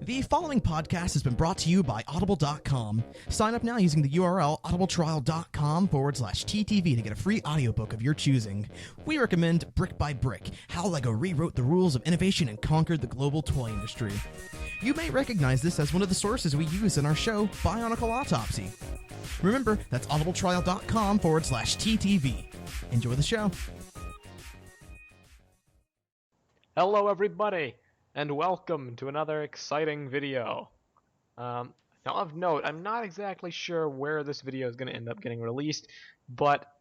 The following podcast has been brought to you by Audible.com. Sign up now using the URL audibletrial.com/TTV to get a free audiobook of your choosing. We recommend Brick by Brick, How LEGO Rewrote the Rules of Innovation and Conquered the Global Toy Industry. You may recognize this as one of the sources we use in our show, Bionicle Autopsy. Remember, that's audibletrial.com/TTV. Enjoy the show. Hello everybody, and welcome to another exciting video. Now of note, I'm not exactly sure where this video is going to end up getting released, but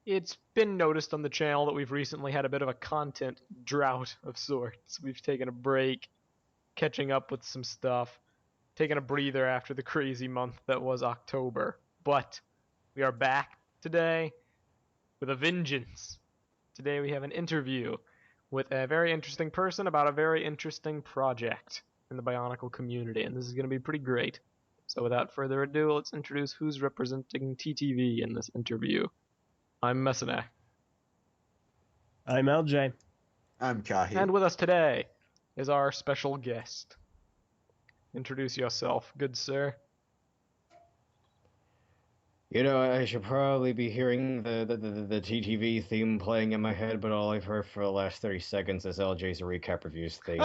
it's been noticed on the channel that we've recently had a bit of a content drought of sorts. We've taken a break, catching up with some stuff, taking a breather after the crazy month that was October. But we are back today with a vengeance. Today we have an interview with a very interesting person about a very interesting project in the Bionicle community, and this is going to be pretty great. So without further ado, let's introduce who's representing TTV in this interview. I'm Messina. I'm LJ. I'm Kahi. And with us today is our special guest. Introduce yourself, good sir. You know, I should probably be hearing the TTV theme playing in my head, but all I've heard for the last 30 seconds is LJ's recap reviews theme.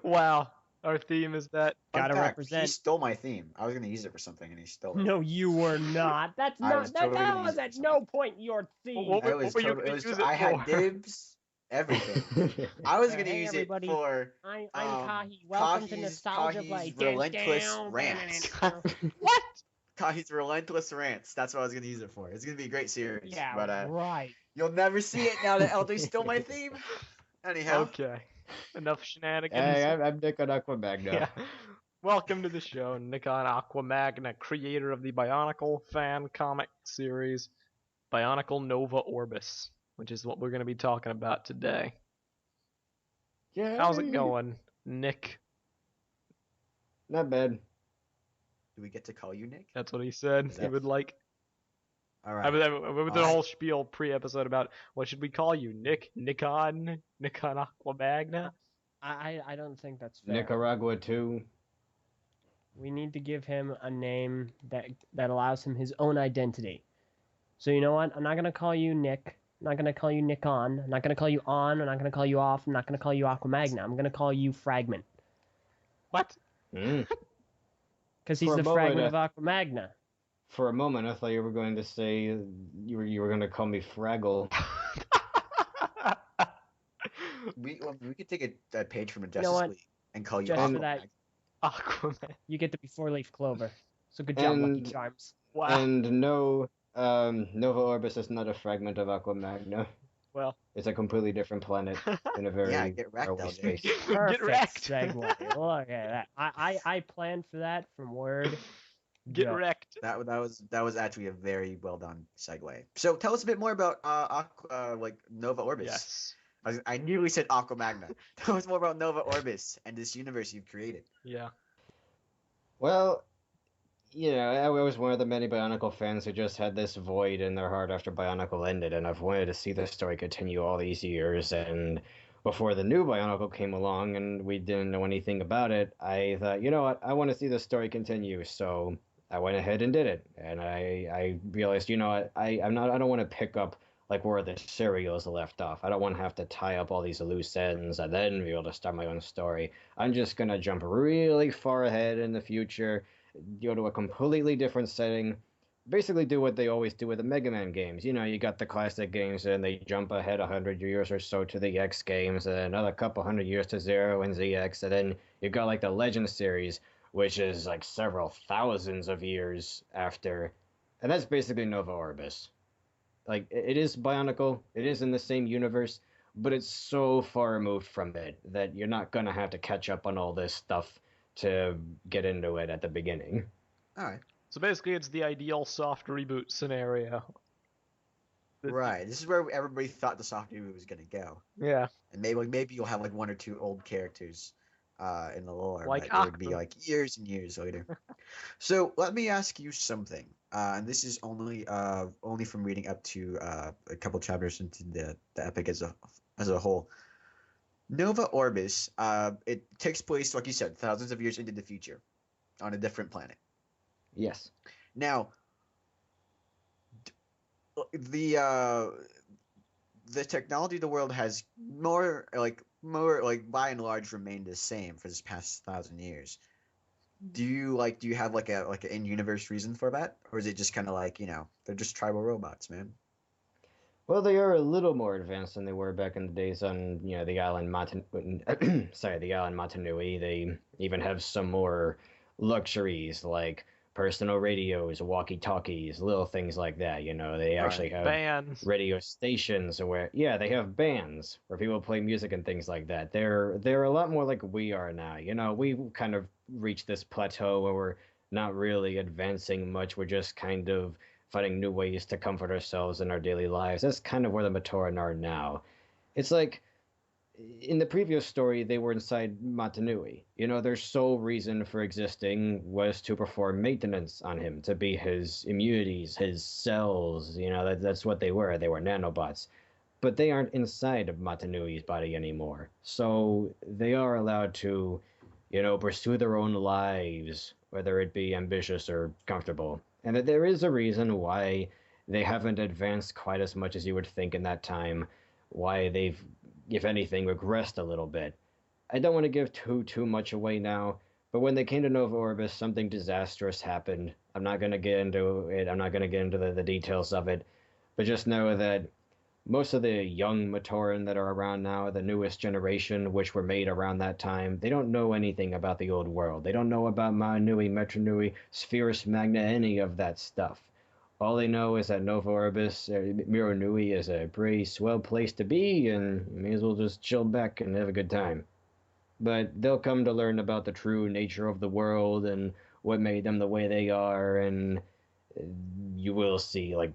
Wow, our theme is that. Gotta Fun fact, represent. He stole my theme. I was going to use it for something, and he stole it. No, you were not. That's not. totally that gonna was use it at for no something. point your theme. What It was were you total- gonna it was use to- it I had for? dibs, everything. I was going to Hey, use everybody. it for I'm Kahi. Welcome to Nostalgia Play. Kahi's relentless rants. What? Kahi's relentless rants. That's what I was going to use it for. It's going to be a great series. Yeah, but right. you'll never see it now that LJ stole my theme. Anyhow. Okay, enough shenanigans. Hey, I'm NickonAquaMagna. Yeah. Welcome to the show, NickonAquaMagna, creator of the Bionicle fan comic series, Bionicle Nova Orbis, which is what we're going to be talking about today. Yay. How's it going, Nick? Not bad. Do we get to call you Nick? That's what he said. Is He that- would like. All I right. was with the Alright. whole spiel pre-episode about what should we call you, Nick? NickonAquaMagna? I don't think that's fair. Nicaragua 2. We need to give him a name that allows him his own identity. So you know what? I'm not gonna call you Nick. I'm not gonna call you Nickon. I'm not gonna call you On. I'm not gonna call you Off. I'm not gonna call you Aquamagna. I'm gonna call you Fragment. What? Mm. Because he's For a the moment, fragment of Aquamagna. For a moment, I thought you were going to say you were going to call me Fraggle. We could take a page from a know Justice what? League and call you Just for Aquaman. that, Aquaman. you get to be four-leaf clover. So good job, Lucky And- Charms. Wow. And no, Nova Orbis is not a fragment of Aquamagna. Well, It's a completely different planet in a very Yeah, get wrecked, faraway LJ. space. Perfect get wrecked. segue. Look at that. I planned for that from word. Get go. wrecked. That was actually a very well done segue. So tell us a bit more about Nova Orbis. Yes. I nearly said Aquamagna. Tell us more about Nova Orbis and this universe you've created. Yeah. Well, you know, I was one of the many Bionicle fans who just had this void in their heart after Bionicle ended, and I've wanted to see the story continue all these years. And before the new Bionicle came along and we didn't know anything about it, I thought, you know what, I want to see the story continue. So I went ahead and did it. And I realized, you know what, I don't want to pick up like where the serials left off. I don't want to have to tie up all these loose ends and then be able to start my own story. I'm just going to jump really far ahead in the future, go to a completely different setting, basically do what they always do with the Mega Man games. You know, you got the classic games and they jump ahead 100 years or so to the X games, and another couple hundred years to Zero and ZX, and then you got like the Legend series, which is like several thousands of years after, and that's basically Nova Orbis. Like, it is Bionicle, it is in the same universe, but it's so far removed from it that you're not going to have to catch up on all this stuff to get into it at the beginning. All right. So basically, it's the ideal soft reboot scenario. Right. This is where everybody thought the soft reboot was gonna go, Yeah. and maybe you'll have like one or two old characters in the lore, Like but it would be Aquaman. like years and years later. So let me ask you something, and this is only from reading up to a couple chapters into the epic as a whole. Nova Orbis, it takes place, like you said, thousands of years into the future, on a different planet. Yes. Now, the the technology of the world has more like by and large remained the same for this past 1,000 years. Do you have like an in-universe reason for that, or is it just kind of like, they're just tribal robots, man? Well, they are a little more advanced than they were back in the days on, the island sorry, the island Matanui. They even have some more luxuries like personal radios, walkie-talkies, little things like that. They actually Right. have Bands. radio stations where, yeah, they have bands where people play music and things like that. They're a lot more like we are now. We kind of reached this plateau where we're not really advancing much. We're just kind of finding new ways to comfort ourselves in our daily lives. That's kind of where the Matoran are now. It's like in the previous story, they were inside Matanui. Their sole reason for existing was to perform maintenance on him, to be his immunities, his cells. That's what they were. They were nanobots. But they aren't inside of Matanui's body anymore. So they are allowed to, pursue their own lives, whether it be ambitious or comfortable. And that there is a reason why they haven't advanced quite as much as you would think in that time, why they've, if anything, regressed a little bit. I don't want to give too much away now, but when they came to Nova Orbis, something disastrous happened. I'm not going to get into it. I'm not going to get into the details of it, but just know that most of the young Matoran that are around now, the newest generation, which were made around that time, they don't know anything about the old world. They don't know about Manui, Metronui, Spherus Magna, any of that stuff. All they know is that Nova Orbis, Miro Nui, is a pretty swell place to be, and you may as well just chill back and have a good time. But they'll come to learn about the true nature of the world and what made them the way they are, and you will see, like,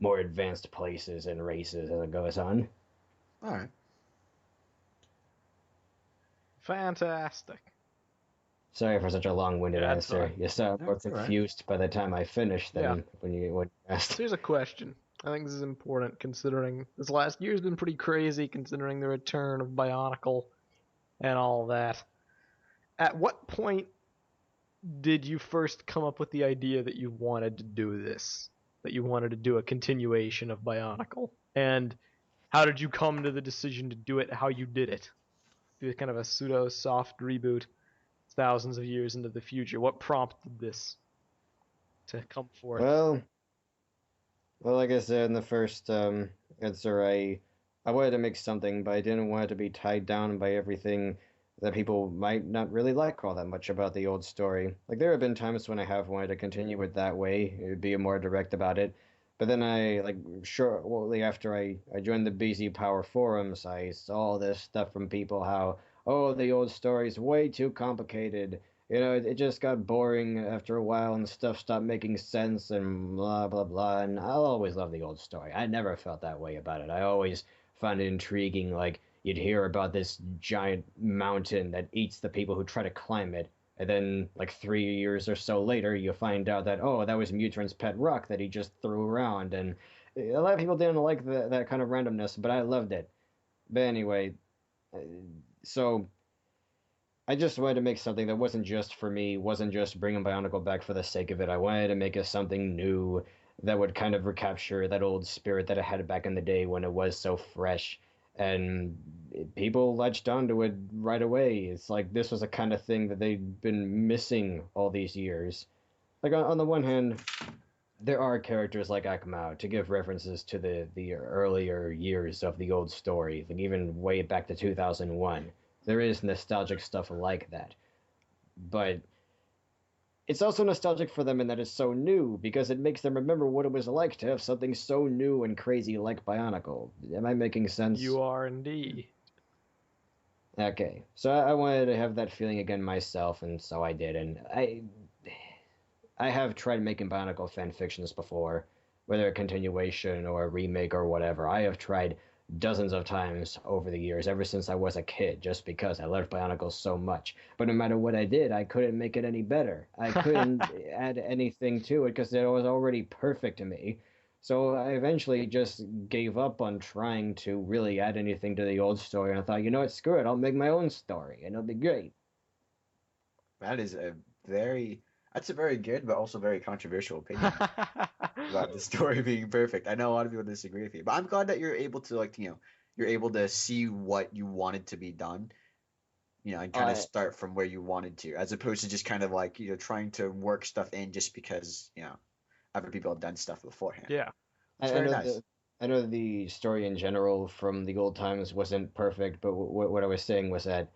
more advanced places and races as it goes on. All right. Fantastic. Sorry for such a long-winded Yeah, that's answer. fine. You sound more That's all right. confused by the time I finished than Yeah. when you asked. So here's a question. I think this is important considering this last year's been pretty crazy considering the return of Bionicle and all that. At what point did you first come up with the idea that you wanted to do this? That you wanted to do a continuation of Bionicle? And how did you come to the decision to do it how you did it? Do kind of a pseudo soft reboot thousands of years into the future. What prompted this to come forth? Well, like I said in the first answer, I wanted to make something, but I didn't want it to be tied down by everything that people might not really like all that much about the old story. Like, there have been times when I have wanted to continue it that way, it would be more direct about it. But then shortly after I joined the BZ Power forums, I saw all this stuff from people how, oh, the old story's way too complicated. It just got boring after a while and stuff stopped making sense and blah, blah, blah. And I'll always love the old story. I never felt that way about it. I always found it intriguing. Like, you'd hear about this giant mountain that eats the people who try to climb it. And then, like 3 years or so later, you find out that, oh, that was Mutron's pet rock that he just threw around. And a lot of people didn't like that kind of randomness, but I loved it. But anyway, so I just wanted to make something that wasn't just for me, wasn't just bringing Bionicle back for the sake of it. I wanted to make it something new that would kind of recapture that old spirit that I had back in the day when it was so fresh. And people latched onto it right away. It's like this was a kind of thing that they'd been missing all these years. Like, on the one hand, there are characters like Akmao to give references to the earlier years of the old story, like even way back to 2001. There is nostalgic stuff like that. But it's also nostalgic for them in that it's so new, because it makes them remember what it was like to have something so new and crazy like Bionicle. Am I making sense? You are indeed. Okay, so I wanted to have that feeling again myself, and so I did. And I have tried making Bionicle fan fictions before, whether a continuation or a remake or whatever. I have tried dozens of times over the years, ever since I was a kid, just because I loved Bionicle so much. But no matter what I did, I couldn't make it any better. I couldn't add anything to it because it was already perfect to me. So I eventually just gave up on trying to really add anything to the old story, and I thought, you know what, screw it, I'll make my own story, and it'll be great. That is a very that's a very good but also very controversial opinion about the story being perfect. I know a lot of people disagree with you, but I'm glad that you're able to you're able to see what you wanted to be done, and kind of I start from where you wanted to, as opposed to just kind of like, trying to work stuff in just because, other people have done stuff beforehand. Yeah. It's I very know nice. I know the story in general from the old times wasn't perfect, but what I was saying was that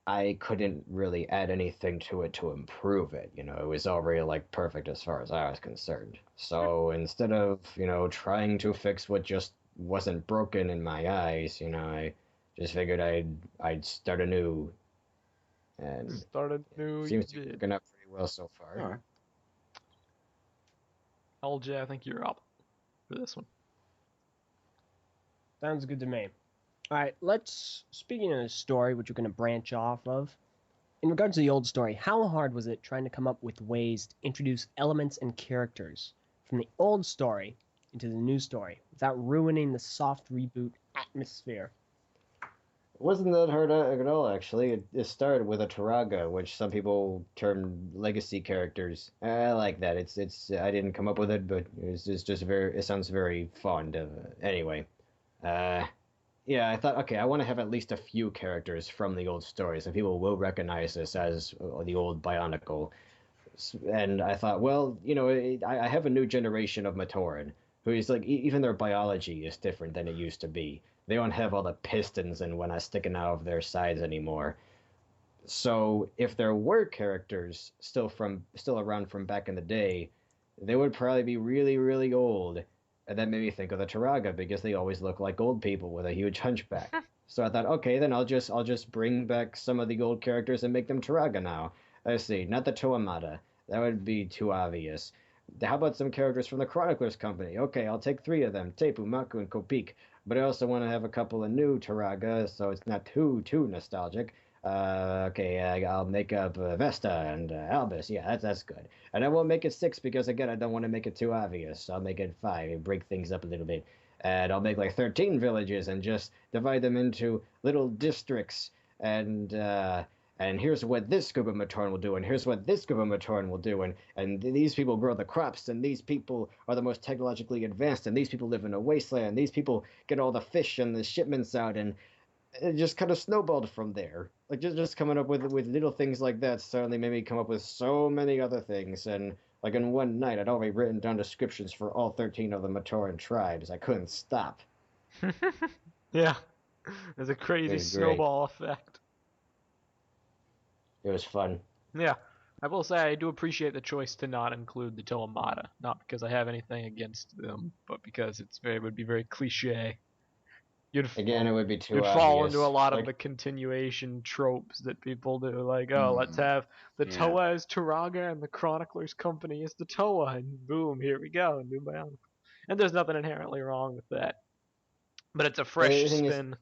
I couldn't really add anything to it to improve it. It was already like perfect as far as I was concerned. So instead of, trying to fix what just wasn't broken in my eyes, I just figured I'd start anew, and Started it new, you seems to be did. working out pretty well so far. All right. LJ, I think you're up for this one. Sounds good to me. All right, speaking of the story, which we're going to branch off of, in regards to the old story, how hard was it trying to come up with ways to introduce elements and characters from the old story into the new story without ruining the soft reboot atmosphere? It wasn't that hard at all, actually. It started with a Taraga, which some people term legacy characters. I like that. It's. I didn't come up with it, but it's just very. It sounds very fun. Anyway, uh, yeah, I thought, okay, I want to have at least a few characters from the old stories, and people will recognize this as the old Bionicle. And I thought, well, I have a new generation of Matoran who is like, even their biology is different than it used to be. They don't have all the pistons and whatnot sticking out of their sides anymore. So if there were characters still around from back in the day, they would probably be really, really old. And that made me think of the Taraga because they always look like old people with a huge hunchback. So I thought, okay, then I'll just bring back some of the old characters and make them Taraga now. Let's see, not the Toamata. That would be too obvious. How about some characters from the Chroniclers Company? Okay, I'll take three of them, Tepu, Maku, and Kopik. But I also want to have a couple of new Taraga, so it's not too nostalgic. Okay, I'll make up Vesta and Albus. Yeah, that's good. And I won't make it six because again, I don't want to make it too obvious. I'll make it five and break things up a little bit. And I'll make like 13 villages and just divide them into little districts. And here's what this group of Matoran will do, and here's what this group of Matoran will do, and these people grow the crops, and these people are the most technologically advanced, and these people live in a wasteland, these people get all the fish and the shipments out, and it just kind of snowballed from there. Like just coming up with little things like that suddenly made me come up with so many other things. And like in one night, I'd already written down descriptions for all 13 of the Matoran tribes. I couldn't stop. Yeah. There's a It crazy was great. snowball effect. It was fun. Yeah. I will say I do appreciate the choice to not include the Toamata. Not because I have anything against them, but because it would be very cliche. Again, it would be too You'd fall into a obvious. lot of Like, the continuation tropes that people do, like, oh, let's Mhm. have the Yeah. Toa as Taraga and the Chroniclers Company as the Toa, and boom, here we go, new Bionicle. And there's nothing inherently wrong with that, but it's a fresh the thing is, spin.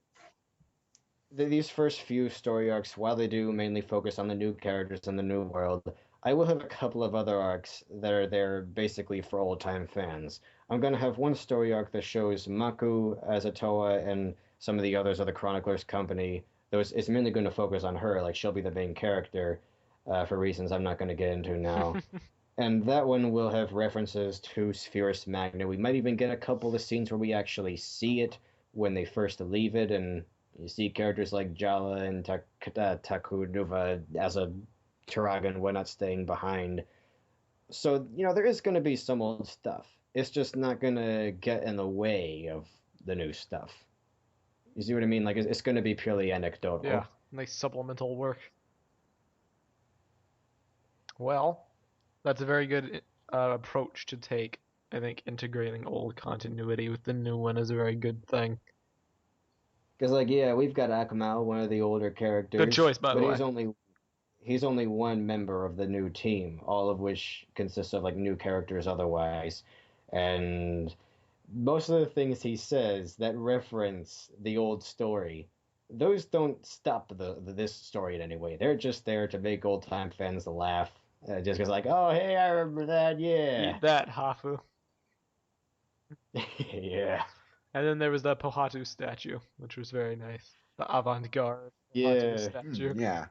these first few story arcs, while they do mainly focus on the new characters and the new world, I will have a couple of other arcs that are there basically for old time fans. I'm going to have one story arc that shows Maku as a Toa and some of the others of the Chroniclers Company. Though it's mainly going to focus on her, like she'll be the main character for reasons I'm not going to get into now. And that one will have references to Spherus Magna. We might even get a couple of scenes where we actually see it when they first leave it, and you see characters like Jala and Takunuva as a Turagan and whatnot staying behind. So, there is going to be some old stuff. It's just not going to get in the way of the new stuff. You see what I mean? Like, it's going to be purely anecdotal. Yeah, nice supplemental work. Well, that's a very good approach to take. I think integrating old continuity with the new one is a very good thing. Because, like, yeah, we've got Akmal, one of the older Good characters, choice, by the but way. he's only one member of the new team, all of which consists of like new characters otherwise. And most of the things he says that reference the old story, those don't stop this story in any way. They're just there to make old time fans laugh. Just because like, oh hey, I remember that, yeah. Eat that, Hafu. Yeah. And then there was the Pohatu statue, which was very nice. The avant-garde Pohatu Yeah. statue. Yeah.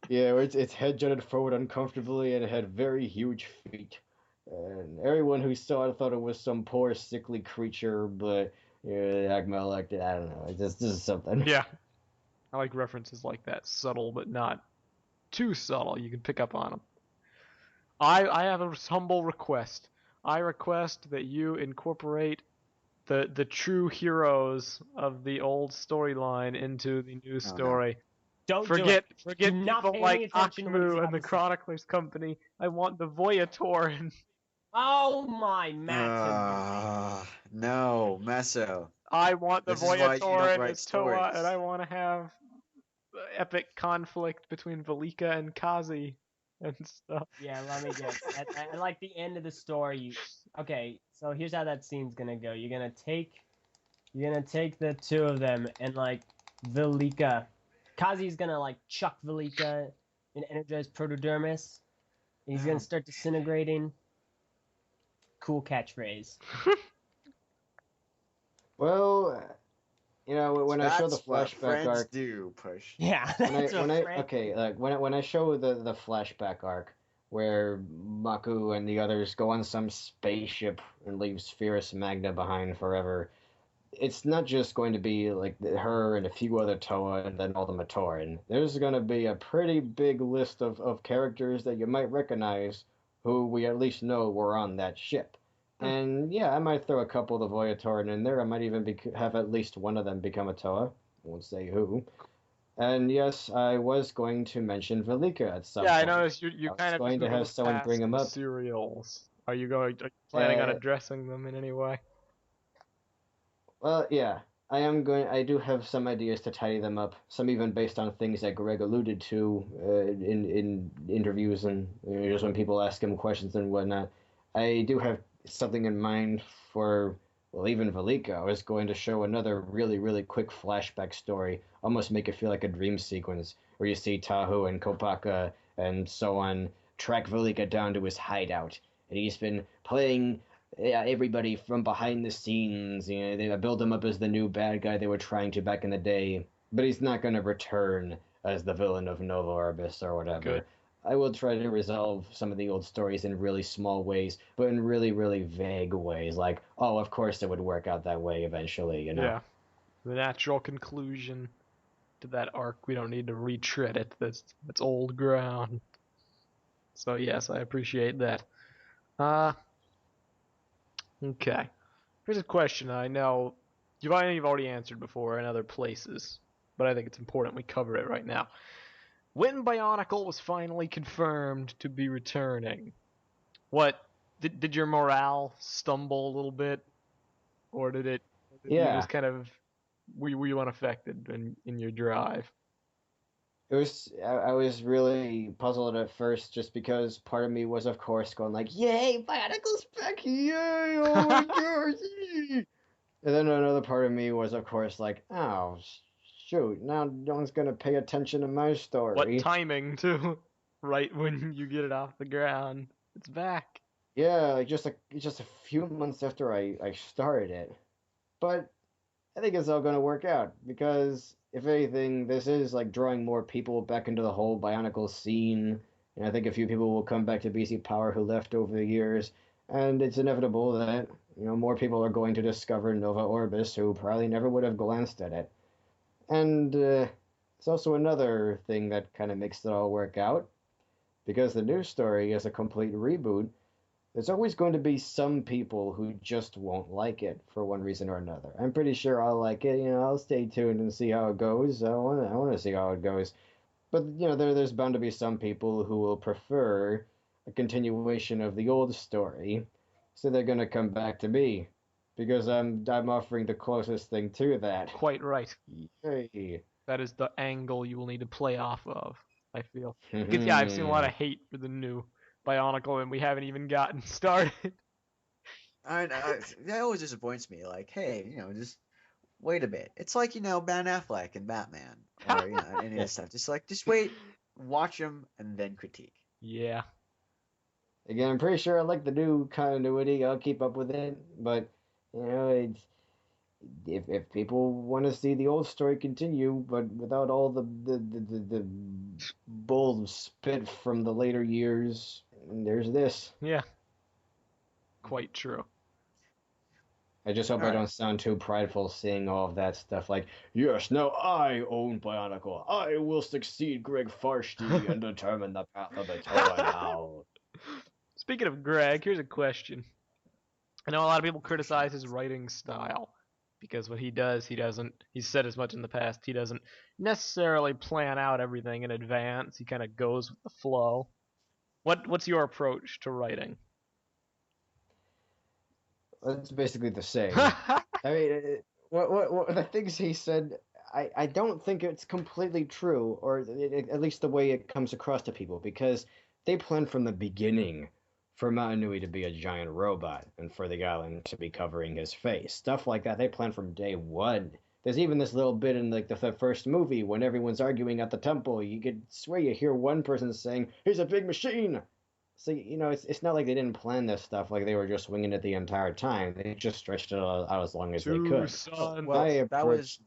Yeah, where its head jutted forward uncomfortably and it had very huge feet. And everyone who saw it thought it was some poor sickly creature, but Agma liked it. I don't know. This is something. Yeah. I like references like that, subtle but not too subtle. You can pick up on them. I have a humble request. I request that you incorporate the true heroes of the old storyline into the new no. story. Don't Forget do it. Do not people pay like any attention to what he's Akmu about and the to say. Chroniclers Company. I want the Voyatorin. Oh my Matt. No, Meso. I want the This is why you don't Voyatorin write as Toa, and stories. I want to have epic conflict between Velika and Kazi and stuff. Yeah, let me guess. At like the end of the story, okay, so here's how that scene's gonna go. You're gonna take the two of them and like Velika. Kazi's gonna like chuck Velika and energize Protodermis. And he's gonna start disintegrating. Cool catchphrase. Well, when I show the That's what flashback friends arc, do, Push. Yeah. when I show the flashback arc where Maku and the others go on some spaceship and leave Spherus Magna behind forever, it's not just going to be like her and a few other Toa and then all the Matoran. There's going to be a pretty big list of characters that you might recognize who we at least know were on that ship. And yeah, I might throw a couple of the Voyatoran in there. I might even have at least one of them become a Toa. Won't say who. And yes, I was going to mention Velika at some Yeah, I point. noticed you I was kind of going to have moved someone bring past him the up. serials. Are you planning on Uh, addressing them in any way? Well, yeah, I do have some ideas to tidy them up. Some even based on things that Greg alluded to in interviews and just when people ask him questions and whatnot. I do have something in mind for, well, even Velika. I was going to show another really, really quick flashback story, almost make it feel like a dream sequence where you see Tahu and Kopaka and so on track Velika down to his hideout, and he's been playing everybody from behind the scenes. They build him up as the new bad guy they were trying to back in the day, but he's not going to return as the villain of Nova Orbis or whatever. Good. I will try to resolve some of the old stories in really small ways, but in really, really vague ways. Like, oh, of course it would work out that way eventually, Yeah. The natural conclusion to that arc. We don't need to retread it. That's old ground. So yes, I appreciate that. Okay. Here's a question I know you've already answered before in other places, but I think it's important we cover it right now. When Bionicle was finally confirmed to be returning, what did your morale stumble a little bit, or did you Yeah. just kind of were you unaffected in your drive? I was really puzzled at first just because part of me was, of course, going like, yay, Bionicle's back, yay, oh my gosh, yay. And then another part of me was, of course, like, oh, shoot, now no one's going to pay attention to my story. What timing, too? Right when you get it off the ground. It's back. Yeah, like just a few months after I started it. But I think it's all going to work out because, if anything, this is like drawing more people back into the whole Bionicle scene. And I think a few people will come back to BC Power who left over the years. And it's inevitable that, more people are going to discover Nova Orbis who probably never would have glanced at it. And it's also another thing that kind of makes it all work out. Because the news story is a complete reboot, there's always going to be some people who just won't like it for one reason or another. I'm pretty sure I'll like it. I'll stay tuned and see how it goes. I want to see how it goes. But there's bound to be some people who will prefer a continuation of the old story, so they're gonna come back to me because I'm offering the closest thing to that. Quite right. Yay. That is the angle you will need to play off of, I feel. Because, yeah, I've seen a lot of hate for the new Bionicle, and we haven't even gotten started. That always disappoints me. Like, hey, just wait a bit. It's like, Ben Affleck and Batman, or any of this stuff. Just wait, watch them, and then critique. Yeah. Again, I'm pretty sure I like the new continuity. I'll keep up with it, but it's if people want to see the old story continue, but without all the bull spit from the later years, there's this. Yeah, quite true. I just hope I Alright. don't sound too prideful saying all of that stuff like, yes, now I own Bionicle. I will succeed Greg Farsty and determine the path of the toy now. Speaking of Greg, here's a question. I know a lot of people criticize his writing style because what he does, he's said as much in the past, he doesn't necessarily plan out everything in advance. He kind of goes with the flow. What's your approach to writing? It's basically the same. I mean, what the things he said, I don't think it's completely true, or at least the way it comes across to people, because they planned from the beginning for Mount Nui to be a giant robot and for the island to be covering his face. Stuff like that, they planned from day one. There's even this little bit in like the first movie when everyone's arguing at the temple. You could swear you hear one person saying, "He's a big machine." So it's not like they didn't plan this stuff like they were just winging it the entire time. They just stretched it out as long as they could. Son. Well, I that approach-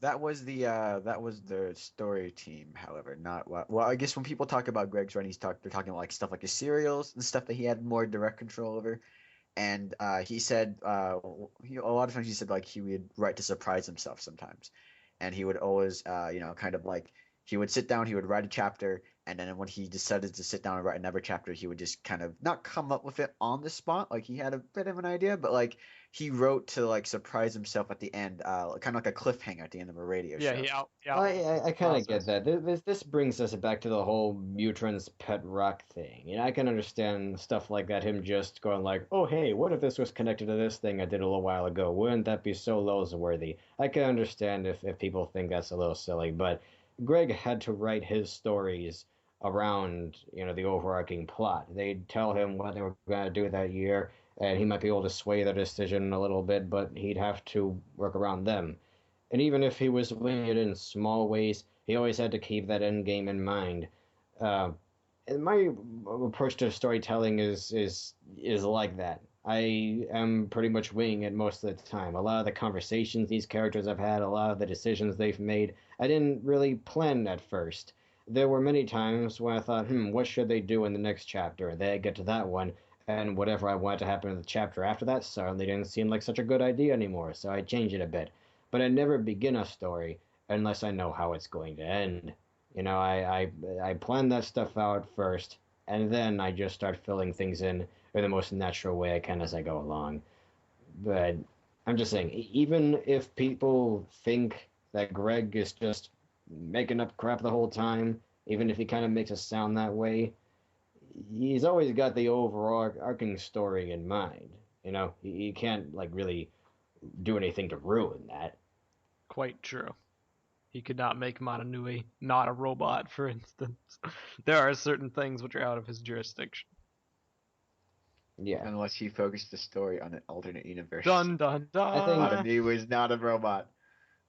was the story team. However, not what. Well, I guess when people talk about Greg's run, they're talking about like stuff like his serials and stuff that he had more direct control over. And he said a lot of times he said like he would write to surprise himself sometimes, and he would always kind of like he would sit down, he would write a chapter, and then when he decided to sit down and write another chapter, he would just kind of not come up with it on the spot, like he had a bit of an idea, but like he wrote to like surprise himself at the end, kind of like a cliffhanger at the end of a radio Yeah, show. I kind of get process. that. This brings us back to the whole Mutron's pet rock thing. I can understand stuff like that. Him just going like, "Oh hey, what if this was connected to this thing I did a little while ago? Wouldn't that be so worthy?" I can understand if people think that's a little silly, but Greg had to write his stories around the overarching plot. They'd tell him what they were going to do that year, and he might be able to sway their decision a little bit, but he'd have to work around them. And even if he was winging it in small ways, he always had to keep that end game in mind. Uh, and my approach to storytelling is like that. I am pretty much winging it most of the time. A lot of the conversations these characters have had, a lot of the decisions they've made, I didn't really plan at first. There were many times when I thought, what should they do in the next chapter? And then I get to that one, and whatever I wanted to happen in the chapter after that suddenly didn't seem like such a good idea anymore, so I changed it a bit. But I never begin a story unless I know how it's going to end. I plan that stuff out first, and then I just start filling things in the most natural way I can as I go along. But I'm just saying, even if people think that Greg is just making up crap the whole time, even if he kind of makes us sound that way, he's always got the overarching story in mind. He can't like really do anything to ruin that. Quite true. He could not make Mananui not a robot, for instance. There are certain things which are out of his jurisdiction. Yeah. Unless he focused the story on an alternate universe. Dun dun dun. I think- Mananui was not a robot.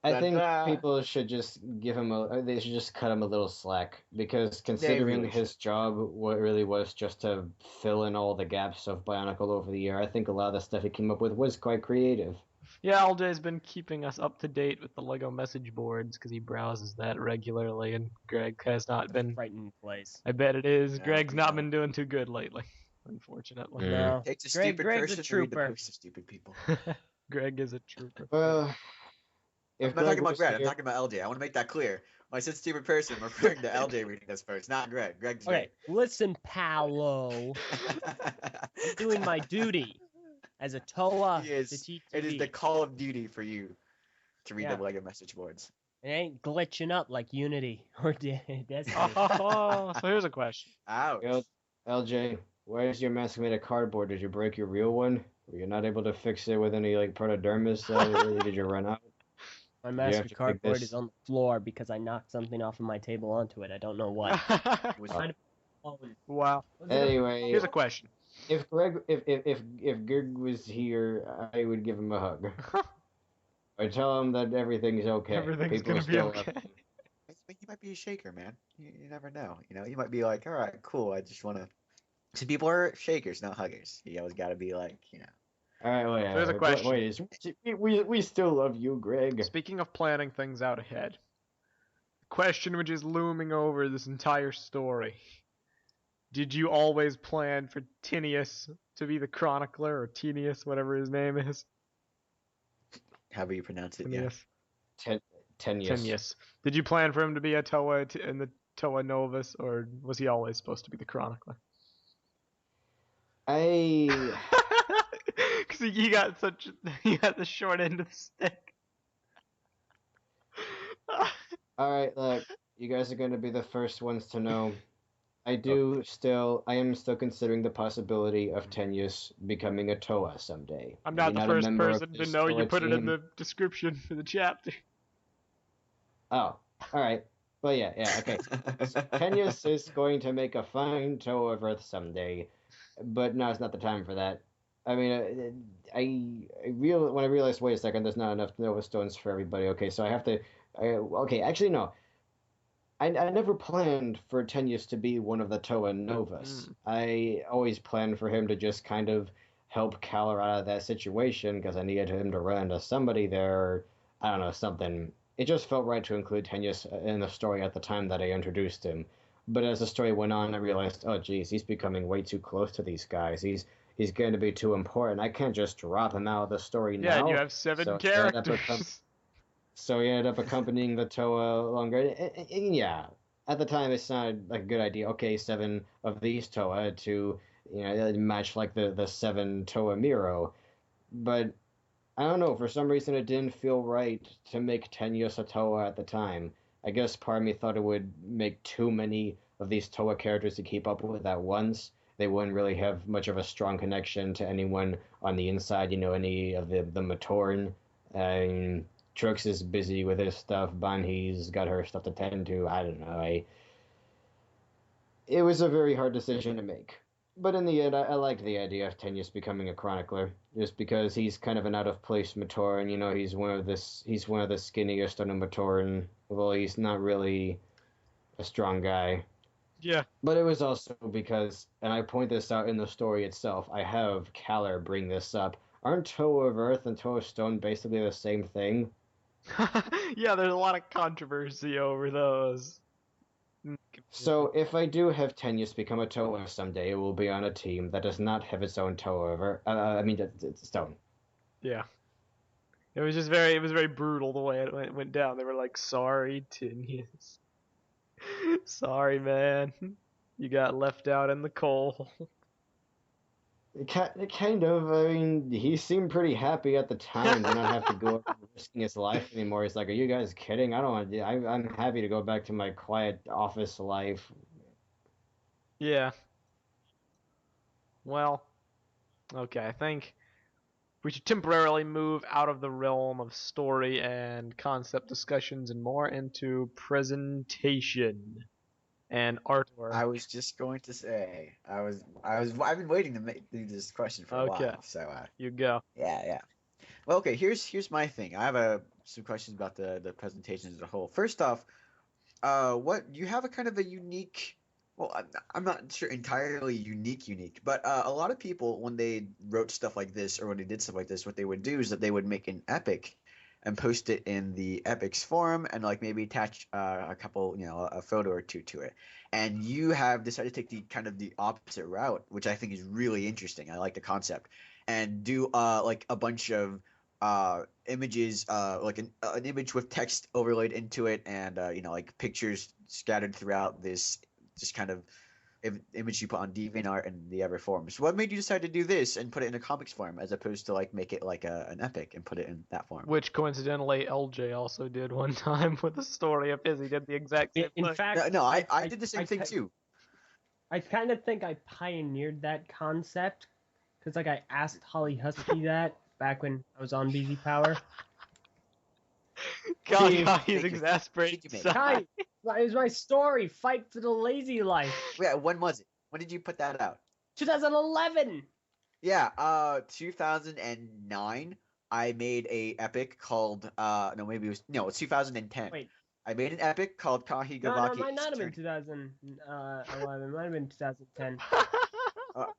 I think Ta-da! people should just they should just cut him a little slack, because considering really his job what really was just to fill in all the gaps of Bionicle over the year, I think a lot of the stuff he came up with was quite creative. Yeah, LJ's been keeping us up to date with the Lego message boards because he browses that regularly, and Greg has not been. Frightening place. I bet it is. Yeah, Greg's not yeah. been doing too good lately, unfortunately. No. Takes a Greg's stupid a person to read the trooper. posts of stupid people. Greg is a trooper. Well, I'm if not talking about was Greg. I'm here- talking about LJ. I want to make that clear. When I said stupid person, I'm referring to LJ reading this first, not Greg. Greg's Okay, listen, Paolo. I'm doing my duty as a TOA He to is- TTV. It is the call of duty for you to read Yeah. the Lego message boards. It ain't glitching up like Unity or Destiny. Oh, so here's a question. Ouch. Yo, LJ, why is your mask made of cardboard? Did you break your real one? Were you not able to fix it with any like protodermis? Did you run out? My have mask to of pick cardboard this. is on the floor because I knocked something off of my table onto it. I don't know what. Was- Kind of- Wow. Anyway, Here's a question. if Greg was here, I would give him a hug. I tell him that everything's okay. Everything's People gonna be still okay. love him. He might be a shaker, man. You never know. You might be like, all right, cool. I just want to So people are shakers, not huggers. You always got to be like, you know. All right, wait, So here's a question. we still love you, Greg. Speaking of planning things out ahead, the question which is looming over this entire story: did you always plan for Tinius to be the chronicler, or Tinius, whatever his name is? However you pronounce it, yeah. Tinius. 10 years. Tinius. Did you plan for him to be a Toa in the Toa Novus, or was he always supposed to be the chronicler? I Because he got the short end of the stick. all right, look, you guys are going to be the first ones to know. I am still considering the possibility of Tenyus becoming a Toa someday. I'm not Maybe the a first member of person to this know you Toa put it in team. the description for the chapter. Oh, all right. Well, yeah, okay. Tenyus is going to make a fine Toa of Earth someday, but now it's not the time for that. I mean, when I realized, wait a second, there's not enough Nova Stones for everybody. Okay, so I have to. Okay, actually, no. I never planned for Tenyus to be one of the Toa Novas. I always planned for him to just kind of help Kalar out of that situation because I needed him to run into somebody there. I don't know, something. It just felt right to include Tenyus in the story at the time that I introduced him. But as the story went on, I realized, oh geez, he's becoming way too close to these guys. He's going to be too important. I can't just drop him out of the story now. Yeah, and you have 7 characters. So he ended up accompanying the Toa longer. And yeah, at the time it sounded like a good idea. Okay, 7 of these Toa to match like the 7 Toa Miro, but I don't know. For some reason, it didn't feel right to make Tenyus a Toa at the time. I guess part of me thought it would make too many of these Toa characters to keep up with at once. They wouldn't really have much of a strong connection to anyone on the inside. Any of the Matoran. Trux is busy with his stuff. Banhi's got her stuff to tend to. I don't know. It was a very hard decision to make. But in the end, I liked the idea of Tenyus becoming a chronicler, just because he's kind of an out-of-place Matoran. He's one of the skinniest on a Matoran. Well, he's not really a strong guy. Yeah. But it was also because, and I point this out in the story itself, I have Kalar bring this up. Aren't Toa of Earth and Toa of Stone basically the same thing? Yeah, there's a lot of controversy over those. So if I do have Tenyus become a Toa someday, it will be on a team that does not have its own Toa of Earth. It's Stone. Yeah. It was very brutal the way it went down. They were like, sorry, Tinius. Sorry, man. You got left out in the cold. Kind of. I mean, he seemed pretty happy at the time to not have to go risking his life anymore. He's like, "Are you guys kidding? I don't want to. I'm happy to go back to my quiet office life." Yeah. Well, okay. I think we should temporarily move out of the realm of story and concept discussions and more into presentation and artwork. I was just going to say, I've been waiting to do this question for a while. So you go. Yeah. Well, okay. Here's my thing. I have some questions about the presentation as a whole. First off, what you have a kind of a unique. Well, I'm not sure entirely unique, but a lot of people when they wrote stuff like this or when they did stuff like this, what they would do is that they would make an epic and post it in the epics forum and like maybe attach a couple, a photo or two to it. And you have decided to take the kind of the opposite route, which I think is really interesting. I like the concept, and do like a bunch of images, like an image with text overlaid into it, and like pictures scattered throughout this kind of image you put on DeviantArt and the other forums. What made you decide to do this and put it in a comics form as opposed to like make it like an epic and put it in that form? Which coincidentally LJ also did one time with a story of his. He did the exact same thing. In fact, no, I did the same thing too. I kind of think I pioneered that concept because like I asked Holly Husky that back when I was on BZ Power. God, he's exasperated. Kai, it was my story. Fight for the lazy life. Yeah, when was it? When did you put that out? 2011. Yeah, 2009. I made a epic called it's 2010. Wait. I made an epic called Kahi Gavaki. No, it might not have been 2011. It might have been 2010. Well,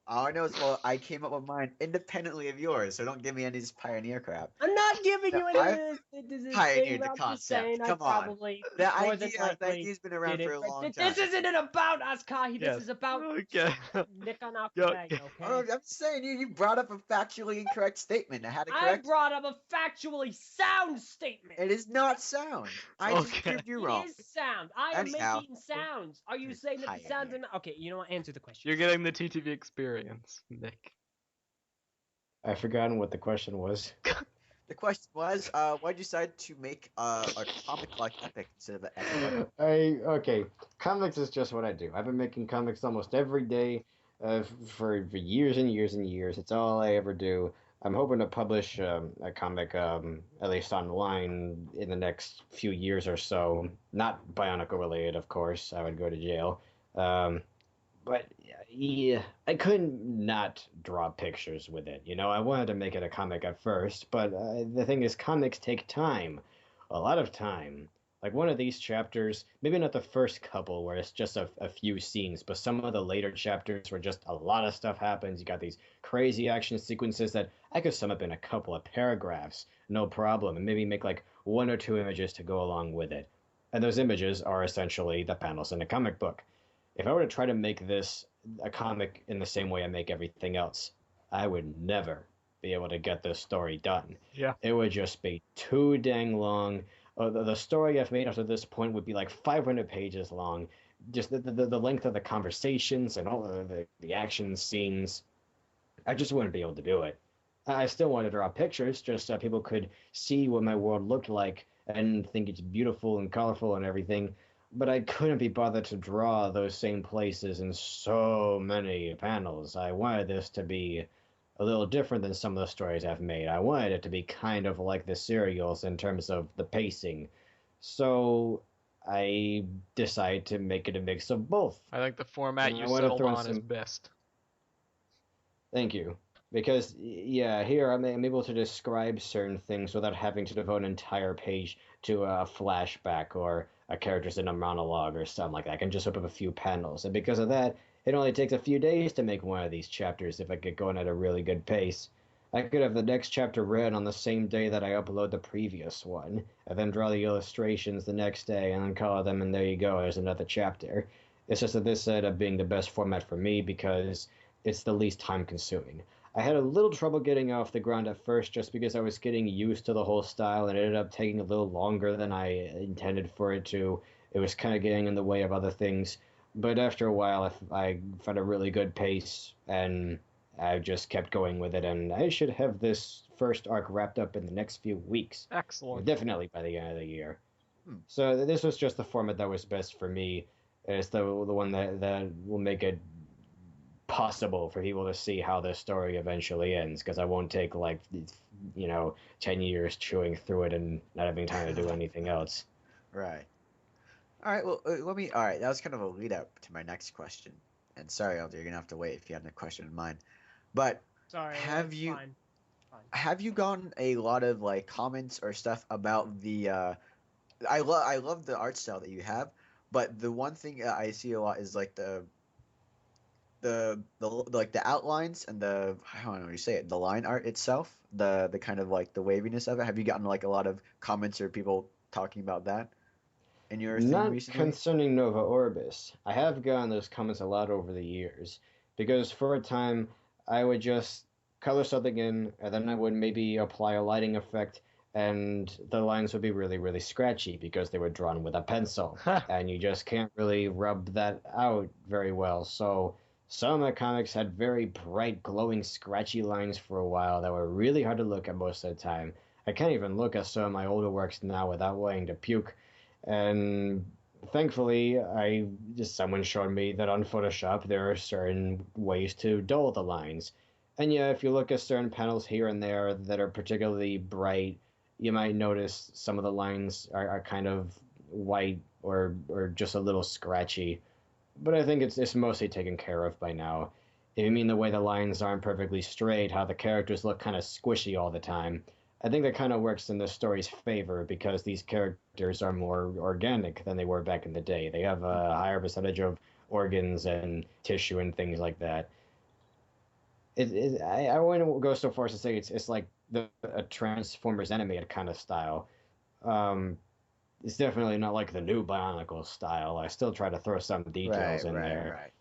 all I know is, well, I came up with mine independently of yours, so don't give me any of this pioneer crap. I'm not giving No, you any of I this thing, pioneered but the I'm just concept. saying I Come on. probably more than The likely idea's been did around for it. a But long this time. isn't about us, Kahi. This Yes. is about Okay. Go. NickonAquaMagna, okay? I'm saying you brought up a factually incorrect statement. I had to I correct. brought up a factually sound statement. It is not sound. I just Okay. proved you It wrong. is sound. I am Anyhow. making sounds. Are you saying that the sounds are not? Okay, you know what? Answer the question. You're getting the TTV experience, Nick. I've forgotten what the question was. The question was, why'd you decide to make a comic-like epic instead of an epic? Okay, comics is just what I do. I've been making comics almost every day for years and years and years. It's all I ever do. I'm hoping to publish a comic, at least online, in the next few years or so. Not Bionicle related, of course. I would go to jail. But yeah, I couldn't not draw pictures with it. You know, I wanted to make it a comic at first, but the thing is, comics take time, a lot of time. Like one of these chapters, maybe not the first couple where it's just a few scenes, but some of the later chapters where just a lot of stuff happens. You got these crazy action sequences that I could sum up in a couple of paragraphs, no problem, and maybe make like one or two images to go along with it. And those images are essentially the panels in a comic book. If I were to try to make this a comic in the same way I make everything else, I would never be able to get this story done. Yeah. It would just be too dang long. The story I've made up to this point would be like 500 pages long. Just the length of the conversations and all of the action scenes. I just wouldn't be able to do it. I still want to draw pictures just so people could see what my world looked like and think it's beautiful and colorful and everything, but I couldn't be bothered to draw those same places in so many panels. I wanted this to be a little different than some of the stories I've made. I wanted it to be kind of like the serials in terms of the pacing. So I decided to make it a mix of both. I think the format I you wanna settled throw in on is some- best. Thank you. Because, yeah, here I'm able to describe certain things without having to devote an entire page to a flashback or a character's in a monologue or something like that. I can just open up a few panels. And because of that, it only takes a few days to make one of these chapters if I get going at a really good pace. I could have the next chapter read on the same day that I upload the previous one, and then draw the illustrations the next day and then color them, and there you go, there's another chapter. It's just that this ended up being the best format for me because it's the least time consuming. I had a little trouble getting off the ground at first just because I was getting used to the whole style and it ended up taking a little longer than I intended for it to. It was kind of getting in the way of other things. But after a while, I found a really good pace and I just kept going with it. And I should have this first arc wrapped up in the next few weeks. Excellent. Definitely by the end of the year. Hmm. So this was just the format that was best for me. It's the one that will make it possible for people to see how this story eventually ends, because I won't take 10 years chewing through it and not having time to do anything else. Right. All right. Well, let me. All right. That was kind of a lead up to my next question. And sorry, Elder, you're gonna have to wait if you have a question in mind. But Sorry. Have that's you- Fine. have you gotten a lot of like comments or stuff about the? I love the art style that you have, but the one thing I see a lot is like the outlines and I don't know how you say it, the line art itself, the kind of like the waviness of it. Have you gotten like a lot of comments or people talking about that in your thing Not recently? concerning Nova Orbis. I have gotten those comments a lot over the years, because for a time I would just color something in, and then I would maybe apply a lighting effect, and the lines would be really, really scratchy because they were drawn with a pencil, and you just can't really rub that out very well. So some of my comics had very bright, glowing, scratchy lines for a while that were really hard to look at most of the time. I can't even look at some of my older works now without wanting to puke. And thankfully, someone showed me that on Photoshop there are certain ways to dull the lines. And yeah, if you look at certain panels here and there that are particularly bright, you might notice some of the lines are kind of white or just a little scratchy. But I think it's mostly taken care of by now. If you mean the way the lines aren't perfectly straight, how the characters look kind of squishy all the time, I think that kind of works in the story's favor because these characters are more organic than they were back in the day. They have a higher percentage of organs and tissue and things like that. I wouldn't go so far as to say it's like a Transformers animated kind of style. Um, it's definitely not like the new Bionicle style. I still try to throw some details in there. Right.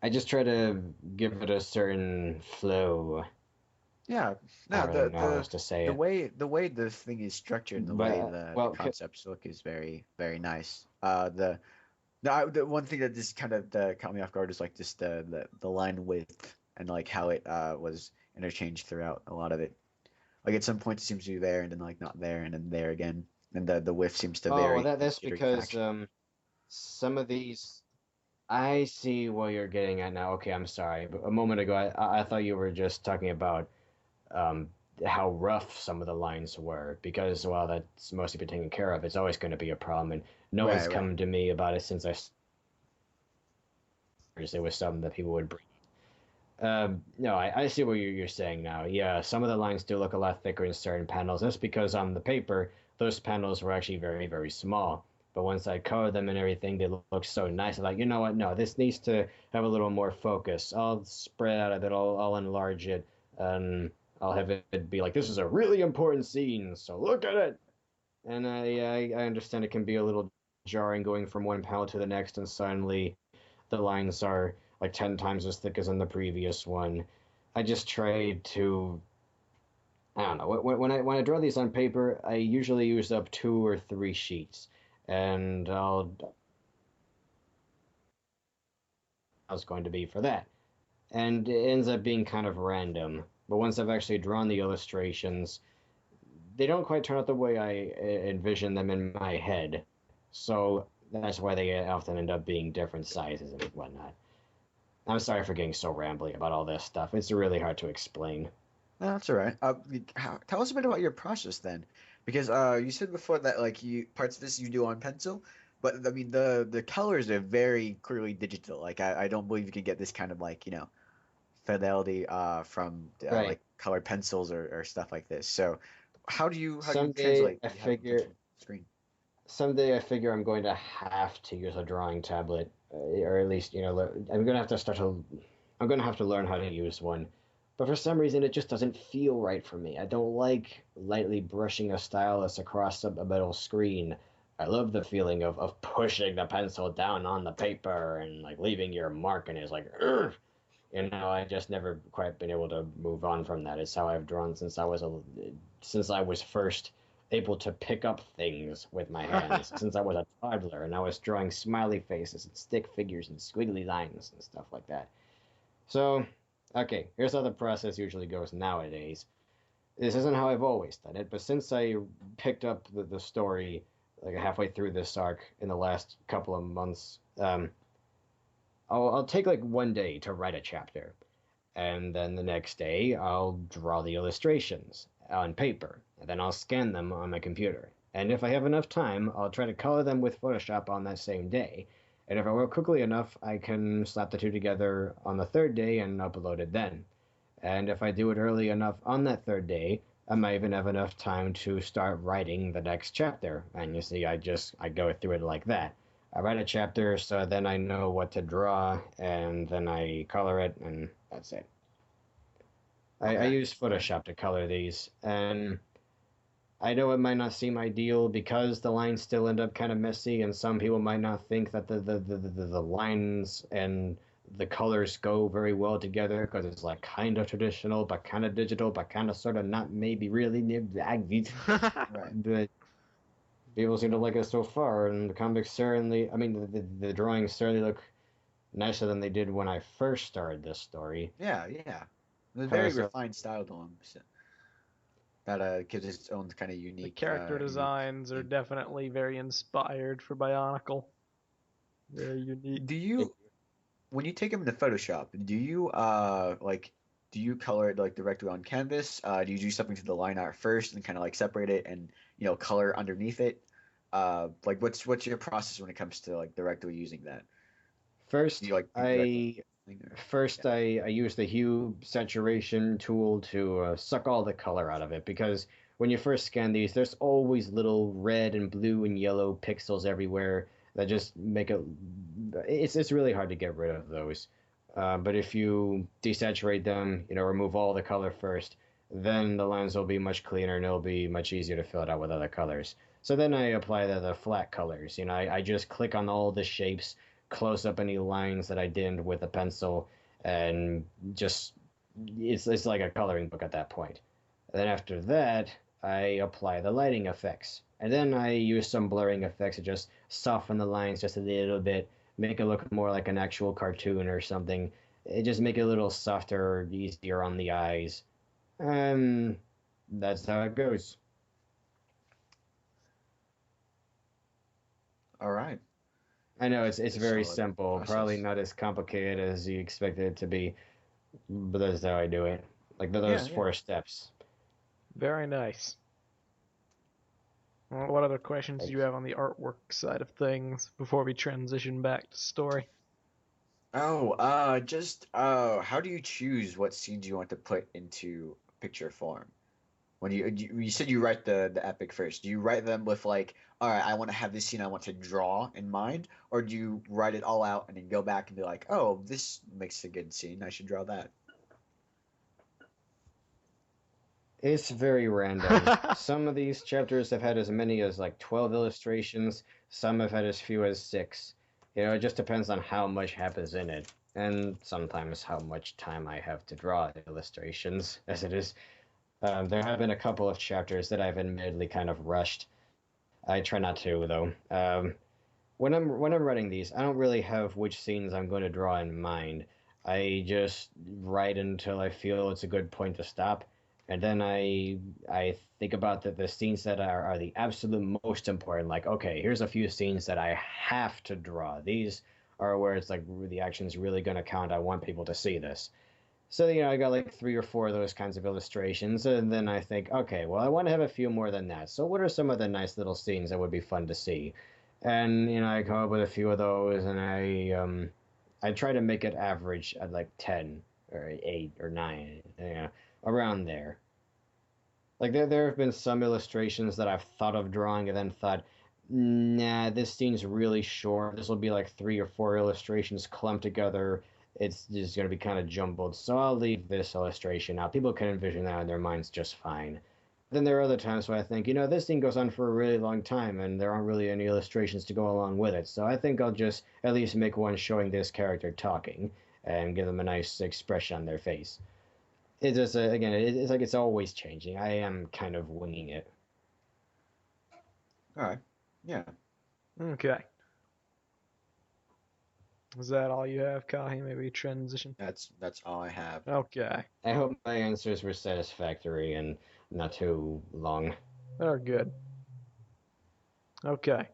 I just try to give it a certain flow. Yeah. I No, don't really know how else to say it. the way the thing is structured and the But way the well, concepts look is very very nice. The one thing that just kind of caught me off guard is like just the line width and like how it was interchanged throughout a lot of it. Like at some points it seems to be there and then like not there and then there again. And the width seems to oh, well, vary that's considering because faction. some of these. I see what you're getting at now. Okay, I'm sorry. But a moment ago, I thought you were just talking about um, how rough some of the lines were, because while that's mostly been taken care of, it's always going to be a problem. And no one's Right. come to me about it since it was something that people would bring. No, I see what you're saying now. Yeah, some of the lines do look a lot thicker in certain panels. That's because on the paper, those panels were actually very, very small. But once I colored them and everything, they look so nice. I'm like, you know what? No, this needs to have a little more focus. I'll spread out a bit. I'll enlarge it, and I'll have it be like, this is a really important scene, so look at it. And I understand it can be a little jarring going from one panel to the next, and suddenly the lines are like 10 times as thick as in the previous one. I just try to, I don't know. When I draw these on paper, I usually use up 2 or 3 sheets, and I was going to be for that, and it ends up being kind of random. But once I've actually drawn the illustrations, they don't quite turn out the way I envision them in my head. So that's why they often end up being different sizes and whatnot. I'm sorry for getting so rambly about all this stuff. It's really hard to explain. No, that's all right. Tell us a bit about your process then, because you said before that like you parts of this you do on pencil, but I mean the colors are very clearly digital. Like I don't believe you can get this kind of like fidelity from Right. like colored pencils or stuff like this. So how do you Someday translate I what you have in front of figure you screen? someday I figure I'm going to have to use a drawing tablet, or at least I'm going to have to I'm going to have to learn how to use one. But for some reason, it just doesn't feel right for me. I don't like lightly brushing a stylus across a metal screen. I love the feeling of pushing the pencil down on the paper and like leaving your mark, and it's like, ugh! I just never quite been able to move on from that. It's how I've drawn since I was first able to pick up things with my hands, since I was a toddler, and I was drawing smiley faces and stick figures and squiggly lines and stuff like that. So, okay, here's how the process usually goes nowadays. This isn't how I've always done it, but since I picked up the story like halfway through this arc in the last couple of months, I'll take like one day to write a chapter, and then the next day I'll draw the illustrations on paper, and then I'll scan them on my computer. And if I have enough time, I'll try to color them with Photoshop on that same day. And if I work quickly enough, I can slap the two together on the third day and upload it then. And if I do it early enough on that third day, I might even have enough time to start writing the next chapter. And you see, I go through it like that. I write a chapter, so then I know what to draw, and then I color it, and that's it. I Okay. use Photoshop to color these, and I know it might not seem ideal because the lines still end up kind of messy, and some people might not think that the lines and the colors go very well together because it's like kind of traditional, but kind of digital, but kind of sort of not maybe really. Right. But people seem to like it so far, and the comics certainly, I mean, the drawings certainly look nicer than they did when I first started this story. Yeah, yeah. The very 'Cause, refined style to him that gives its own kind of The unique character unique designs are theme. definitely very inspired for Bionicle. Very unique. Do it, you when you take them into Photoshop, do you do you color it like directly on canvas? Do you do something to the line art first and kind of like separate it and color underneath it? Like what's your process when it comes to like directly using that? Do first, you like do directly I thing or First, I use the hue saturation tool to suck all the color out of it, because when you first scan these, there's always little red and blue and yellow pixels everywhere, that just make it. It's really hard to get rid of those. But if you desaturate them, remove all the color first, then the lines will be much cleaner and it'll be much easier to fill it out with other colors. So then I apply the flat colors. I just click on all the shapes, close up any lines that I didn't with a pencil, and just it's like a coloring book at that point. And then after that, I apply the lighting effects. And then I use some blurring effects to just soften the lines just a little bit, make it look more like an actual cartoon or something. It just make it a little softer, easier on the eyes. And that's how it goes. All right. I know it's very Solid simple, probably process. not as complicated as you expected it to be, but that's how I do it. Like those Yeah. 4 steps. Very nice. Well, what other questions do you have on the artwork side of things before we transition back to story? Oh, how do you choose what scenes you want to put into picture form? When you said you write the epic first, do you write them with like, all right, I want to have this scene I want to draw in mind, or do you write it all out and then go back and be like, oh, this makes a good scene, I should draw that? It's very random. Some of these chapters have had as many as like 12 illustrations, some have had as few as 6. It just depends on how much happens in it, and sometimes how much time I have to draw the illustrations, as it is. There have been a couple of chapters that I've admittedly kind of rushed. I try not to, though. When I'm writing these, I don't really have which scenes I'm going to draw in mind. I just write until I feel it's a good point to stop, and then I think about the scenes that are the absolute most important. Like, okay, here's a few scenes that I have to draw. These are where it's like the action's really going to count. I want people to see this. So, I got like 3 or 4 of those kinds of illustrations, and then I think, okay, well, I want to have a few more than that. So, what are some of the nice little scenes that would be fun to see? And I come up with a few of those, and I try to make it average at like 10 or 8 or 9, around there. Like there have been some illustrations that I've thought of drawing and then thought, nah, this scene's really short. This will be like 3 or 4 illustrations clumped together. It's just going to be kind of jumbled, so I'll leave this illustration out. People can envision that in their minds just fine. Then there are other times where I think, this scene goes on for a really long time, and there aren't really any illustrations to go along with it, so I think I'll just at least make one showing this character talking, and give them a nice expression on their face. It's just, again, it's like it's always changing. I am kind of winging it. All right. Yeah. Okay. Is that all you have, Kahi? Maybe transition? That's all I have. Okay. I hope my answers were satisfactory and not too long. They're good. Okay.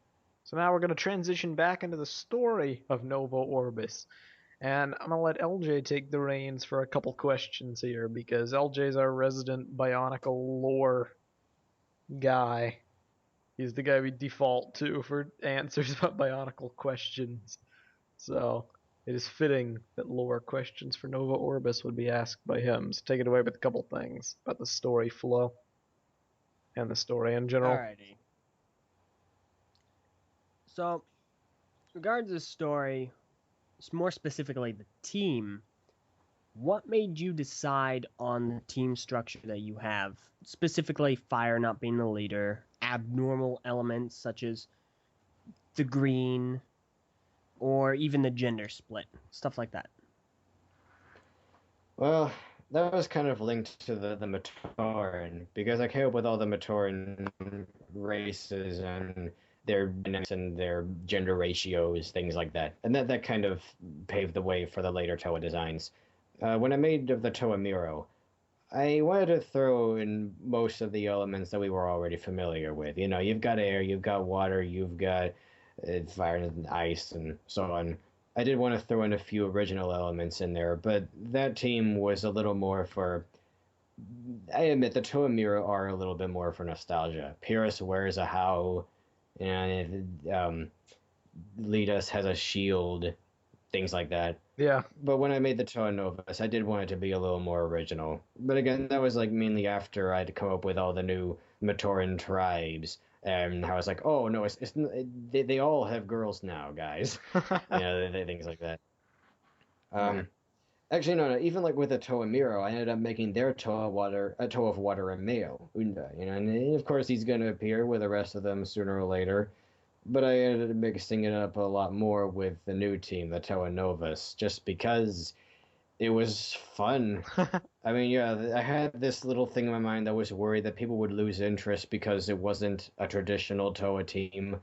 So now we're going to transition back into the story of Nova Orbis. And I'm going to let LJ take the reins for a couple questions here, because LJ's our resident Bionicle lore guy. He's the guy we default to for answers about Bionicle questions. So it is fitting that lore questions for Nova Orbis would be asked by him. So take it away with a couple things about the story flow and the story in general. Alrighty. So, regards to the story, more specifically the team, what made you decide on the team structure that you have? Specifically, Fire not being the leader, abnormal elements such as the green, or even the gender split, stuff like that. Well, that was kind of linked to the Matoran, because I came up with all the Matoran races and their dynamics and their gender ratios, things like that. And that kind of paved the way for the later Toa designs. When I made the Toa Miro, I wanted to throw in most of the elements that we were already familiar with. You've got air, you've got water, you've got fire and ice, and so on. I did want to throw in a few original elements in there, but that team was a little more for. I admit the Toa Miro are a little bit more for nostalgia. Pyrrhus wears a how, and Letus has a shield, things like that. Yeah. But when I made the Toa Novus, I did want it to be a little more original. But again, that was like mainly after I'd come up with all the new Matoran tribes. And I was like, oh no, they all have girls now, guys. Things like that. Um, Actually, no. Even like with the Toa Miro, I ended up making their Toa of Water a male, Unda. And of course he's going to appear with the rest of them sooner or later. But I ended up mixing it up a lot more with the new team, the Toa Novus, just because it was fun. I mean, yeah, I had this little thing in my mind that was worried that people would lose interest because it wasn't a traditional Toa team.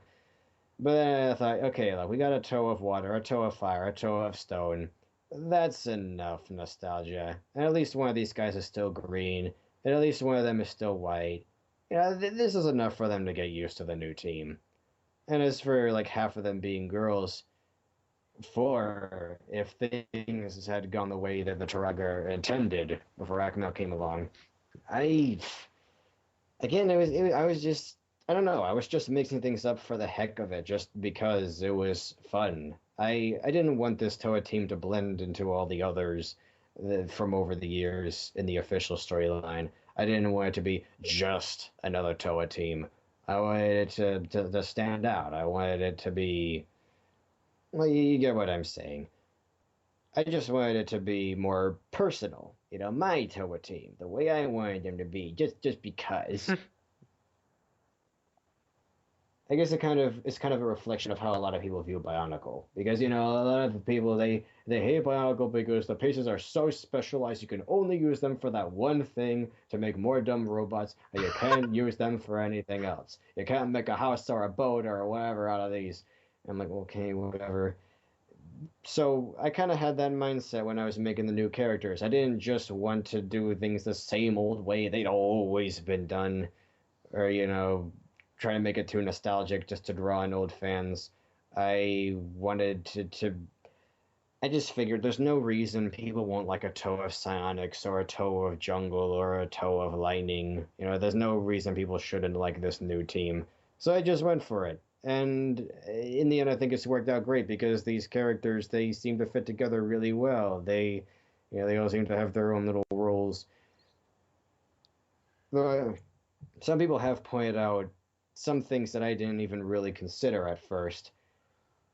But then I thought, okay, look, we got a Toa of Water, a Toa of Fire, a Toa of Stone. That's enough nostalgia. And at least one of these guys is still green, and at least one of them is still white. This is enough for them to get used to the new team. And as for like half of them being girls, if things had gone the way that the Taraga intended before Akmal came along, I again I was just I don't know, I was just mixing things up for the heck of it, just because it was fun. I didn't want this Toa team to blend into all the others from over the years in the official storyline. I didn't want it to be just another Toa team. I wanted it to stand out. I wanted it to be, well, you get what I'm saying. I just wanted it to be more personal. My Toa team, the way I wanted them to be, just because. I guess it's kind of a reflection of how a lot of people view Bionicle, because a lot of people they hate Bionicle because the pieces are so specialized you can only use them for that one thing to make more dumb robots, and you can't use them for anything else. You can't make a house or a boat or whatever out of these. I'm like, okay, whatever. So I kind of had that mindset when I was making the new characters. I didn't just want to do things the same old way they'd always been done, or try to make it too nostalgic just to draw in old fans. I wanted to I just figured there's no reason people won't like a toe of psionics or a toe of jungle or a toe of lightning. There's no reason people shouldn't like this new team. So I just went for it. And in the end, I think it's worked out great because these characters, they seem to fit together really well. They all seem to have their own little roles. Some people have pointed out some things that I didn't even really consider at first.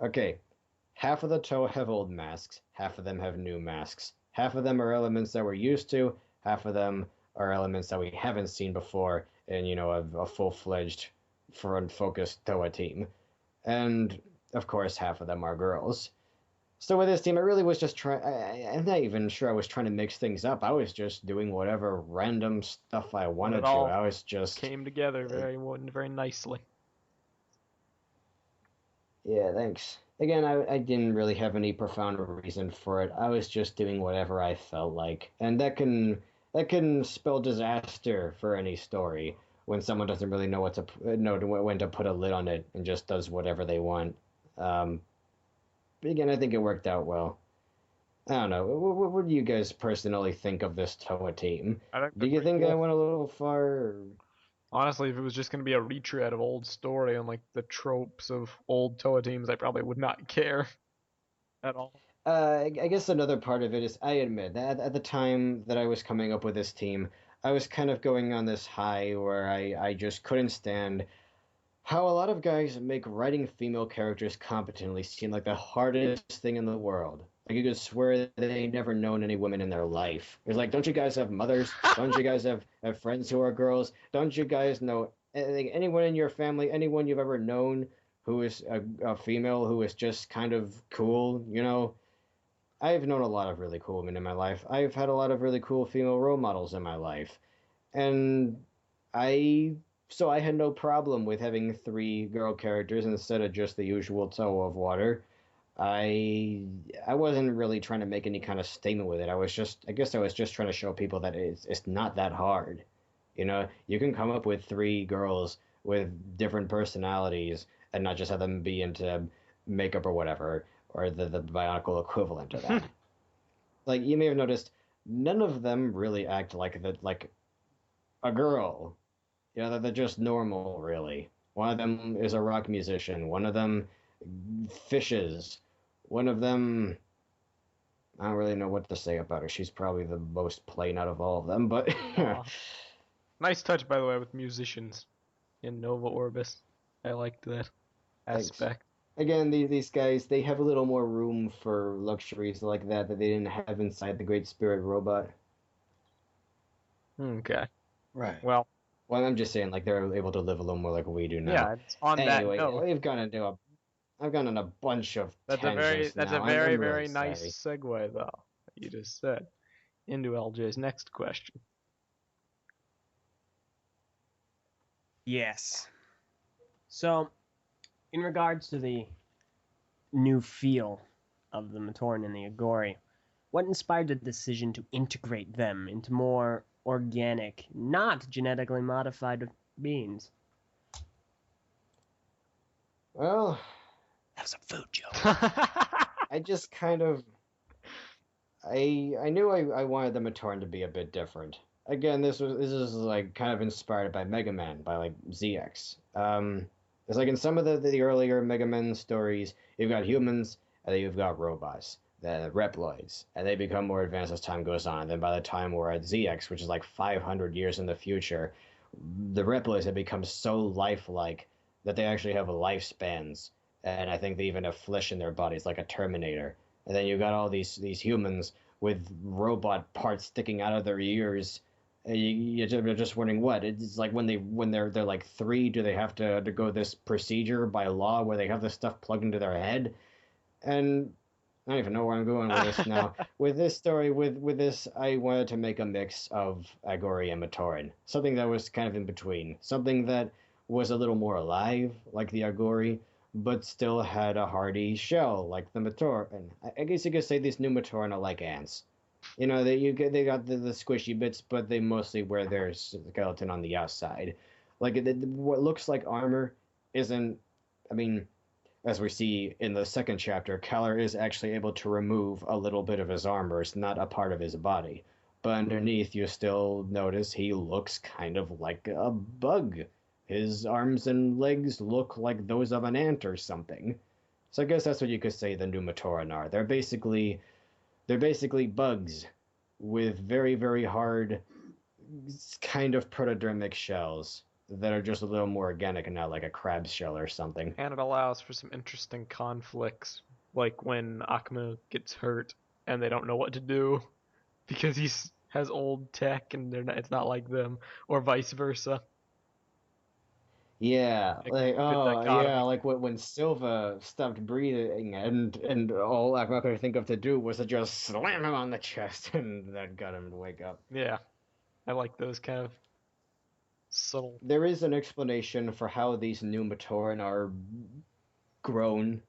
Okay, half of the Toe have old masks, half of them have new masks. Half of them are elements that we're used to, half of them are elements that we haven't seen before in, a full-fledged, front-focused Toa team. And, of course, half of them are girls. So with this team, I really was just trying. I'm not even sure I was trying to mix things up. I was just doing whatever random stuff I wanted to. all I was just came together very nicely. Yeah, thanks. Again, I didn't really have any profound reason for it. I was just doing whatever I felt like, and that can spell disaster for any story when someone doesn't really know when to put a lid on it and just does whatever they want. But again, I think it worked out well. I don't know. What do you guys personally think of this Toa team? Do you think I went a little far? Honestly, if it was just going to be a retread of old story and like the tropes of old Toa teams, I probably would not care at all. I guess another part of it is I admit that at the time that I was coming up with this team, I was kind of going on this high where I just couldn't stand how a lot of guys make writing female characters competently seem like the hardest thing in the world. Like you could swear they never known any women in their life. It's like, don't you guys have mothers? Don't you guys have friends who are girls? Don't you guys know anyone in your family, anyone you've ever known who is a female who is just kind of cool? I've known a lot of really cool women in my life. I've had a lot of really cool female role models in my life. And I so I had no problem with having three girl characters instead of just the usual Toe of Water. I wasn't really trying to make any kind of statement with it. I guess I was just trying to show people that it's not that hard. You can come up with three girls with different personalities and not just have them be into makeup or whatever, or the Bionicle equivalent of that. Like you may have noticed, none of them really act like a girl. They're just normal, really. One of them is a rock musician. One of them fishes. One of them, I don't really know what to say about her. She's probably the most plain out of all of them, but Nice touch, by the way, with musicians. in Nova Orbis. I liked that Thanks. aspect. Again, these guys, they have a little more room for luxuries like that they didn't have inside the Great Spirit robot. Okay. Right. Well, Well, I'm just saying, like, they're able to live a little more like we do now. yeah, it's on that Anyway, note. I've gone on a bunch of That's tangents a now. very, I'm very really nice sorry. segue though, that you just said, into LJ's next question. Yes. So, in regards to the new feel of the Matoran and the Agori, what inspired the decision to integrate them into more organic, not genetically modified beings? Well, That was a food joke. I just kind of I knew I wanted the Matoran to be a bit different. Again, this is like kind of inspired by Mega Man, by like ZX. It's like in some of the earlier Mega Man stories, you've got humans and then you've got robots, the Reploids, and they become more advanced as time goes on. And then by the time we're at ZX, which is like 500 years in the future, the Reploids have become so lifelike that they actually have lifespans, and I think they even have flesh in their bodies, like a Terminator. And then you've got all these humans with robot parts sticking out of their ears. And you're just wondering what it's like when they're like 3. Do they have to go this procedure by law where they have this stuff plugged into their head? And I don't even know where I'm going with this now. With this story, with this, I wanted to make a mix of Agori and Matoran, something that was kind of in between, something that was a little more alive, like the Agori, but still had a hardy shell, like the Matoran. I guess you could say these new Matoran are like ants. You know, they got the squishy bits, but they mostly wear their skeleton on the outside. Like what looks like armor isn't. I mean, as we see in the second chapter, Keller is actually able to remove a little bit of his armor. It's not a part of his body. But underneath, you still notice he looks kind of like a bug. His arms and legs look like those of an ant or something. So I guess that's what you could say the new Matoran are. They're basically bugs with very, very hard kind of protodermic shells that are just a little more organic and not like a crab shell or something. And it allows for some interesting conflicts, like when Akuma gets hurt and they don't know what to do because he has old tech and it's not like them, or vice versa. Yeah, like Good dichotomy. like when Silva stopped breathing and all Akuma could think of to do was to just slam him on the chest and that got him to wake up. Yeah, I like those kind of subtle. There is an explanation for how these new Matoran are grown.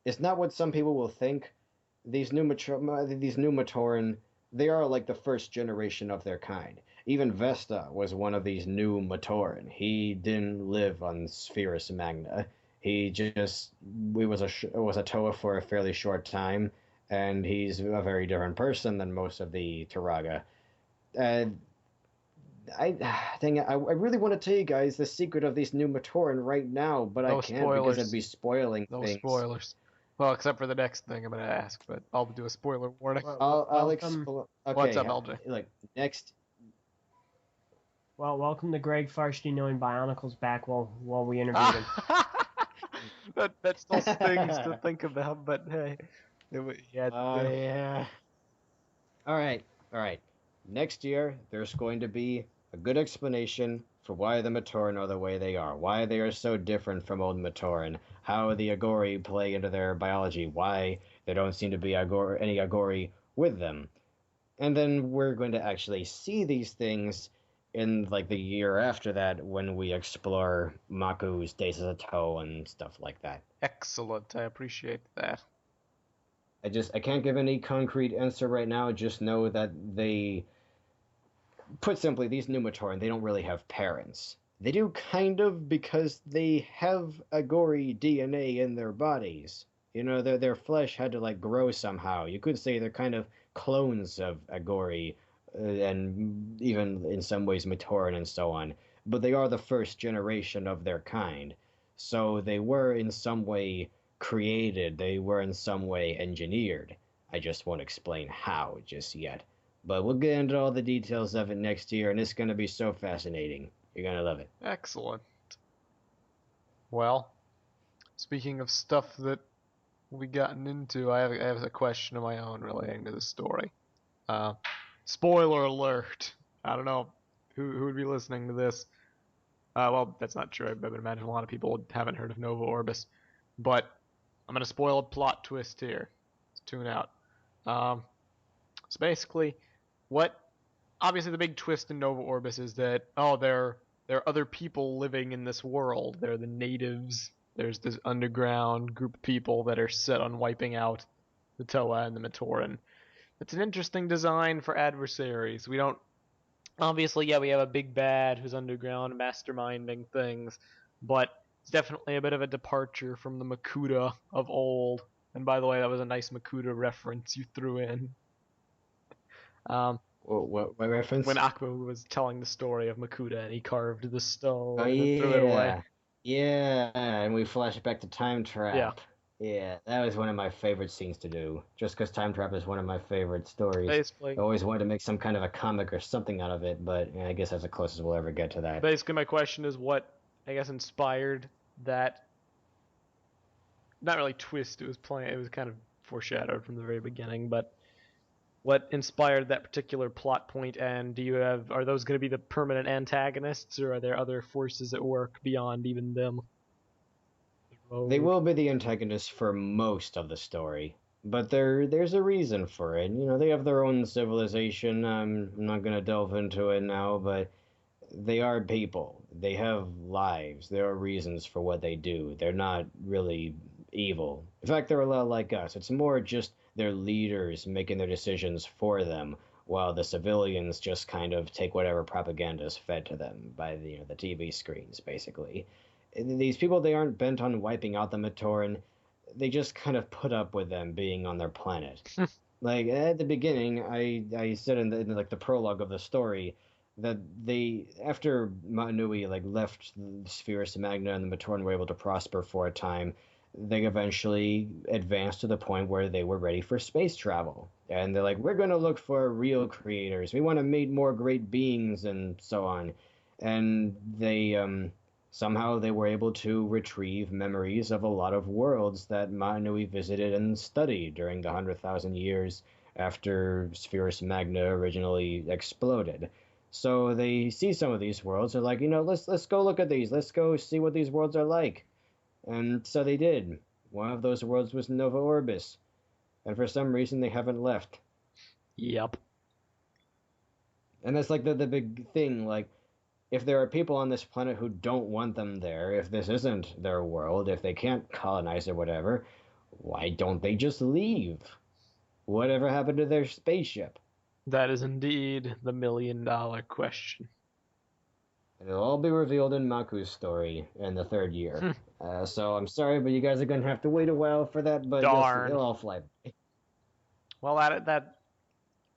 It's not what some people will think. These new Matoran, they are like the first generation of their kind. Even Vesta was one of these new Matoran. He didn't live on Spherus Magna. He was a Toa for a fairly short time, and he's a very different person than most of the Turaga. I really want to tell you guys the secret of these new Matoran right now, but No I can't spoilers. because I'd be spoiling No things. spoilers. Well, except for the next thing I'm gonna ask, but I'll do a spoiler warning. I'll explain. Okay, What's up, LJ? Look, next. Well, welcome to Greg Farshty knowing Bionicle's back while we interviewed him. that still stings to think about, but hey, Yeah. All right. Next year, there's going to be a good explanation for why the Matoran are the way they are, why they are so different from old Matoran, how the Agori play into their biology, why there don't seem to be any Agori with them. And then we're going to actually see these things in like the year after that when we explore Maku's Days as a Toe and stuff like that. excellent. I appreciate that. I can't give any concrete answer right now. Just know that put simply, these new Matoran, they don't really have parents. They do kind of because they have Agori DNA in their bodies. You know, their flesh had to like grow somehow. You could say they're kind of clones of Agori, and even in some ways Matoran and so on. But they are the first generation of their kind. So they were in some way created, they were in some way engineered. I just won't explain how just yet. But we'll get into all the details of it next year, and it's going to be so fascinating. You're gonna love it. Excellent. Well, speaking of stuff that we gotten into, I have a question of my own relating to this story. Spoiler alert. I don't know who would be listening to this. Well, that's not true. I would imagine a lot of people haven't heard of Nova Orbis. But I'm going to spoil a plot twist here. So tune out. So basically, obviously the big twist in Nova Orbis is that, there are other people living in this world. They're the natives. There's this underground group of people that are set on wiping out the Toa and the Matoran. It's an interesting design for adversaries. We don't Obviously, yeah, we have a big bad who's underground masterminding things, but it's definitely a bit of a departure from the Makuta of old. And by the way, that was a nice Makuta reference you threw in. What reference? When Aqua was telling the story of Makuta and he carved the stone Oh and threw it away. yeah, and we flash back to Time Trap. Yeah. Yeah, that was one of my favorite scenes to do. Just because Time Trap is one of my favorite stories. Basically, I always wanted to make some kind of a comic or something out of it, but I guess that's the closest we'll ever get to that. basically, my question is what, I guess, inspired that. Not really twist. It was kind of foreshadowed from the very beginning, but what inspired that particular plot point, and are those going to be the permanent antagonists, or are there other forces at work beyond even them? They will be the antagonists for most of the story, but there's a reason for it. You know, they have their own civilization. I'm not going to delve into it now, but they are people. They have lives. There are reasons for what they do. They're not really evil. In fact, they're a lot like us. It's more just their leaders making their decisions for them, while the civilians just kind of take whatever propaganda is fed to them by the TV screens, basically. These people, they aren't bent on wiping out the Matoran. They just kind of put up with them being on their planet. Like at the beginning, I said in the prologue of the story that after Ma'anui left the Spherus Magna and the Matoran were able to prosper for a time, they eventually advanced to the point where they were ready for space travel. And they're like, we're going to look for real creators. We want to meet more great beings and so on. And somehow they were able to retrieve memories of a lot of worlds that Ma'anui visited and studied during the 100,000 years after Spherus Magna originally exploded. So they see some of these worlds. They're like, let's go look at these. Let's go see what these worlds are like. And so they did. One of those worlds was Nova Orbis. And for some reason, they haven't left. Yep. And that's the big thing. If there are people on this planet who don't want them there, if this isn't their world, if they can't colonize or whatever, why don't they just leave? Whatever happened to their spaceship? That is indeed the $1 million question. It'll all be revealed in Maku's story in the 3rd year. So I'm sorry, but you guys are going to have to wait a while for that, but Darn. it'll all fly by. Well, that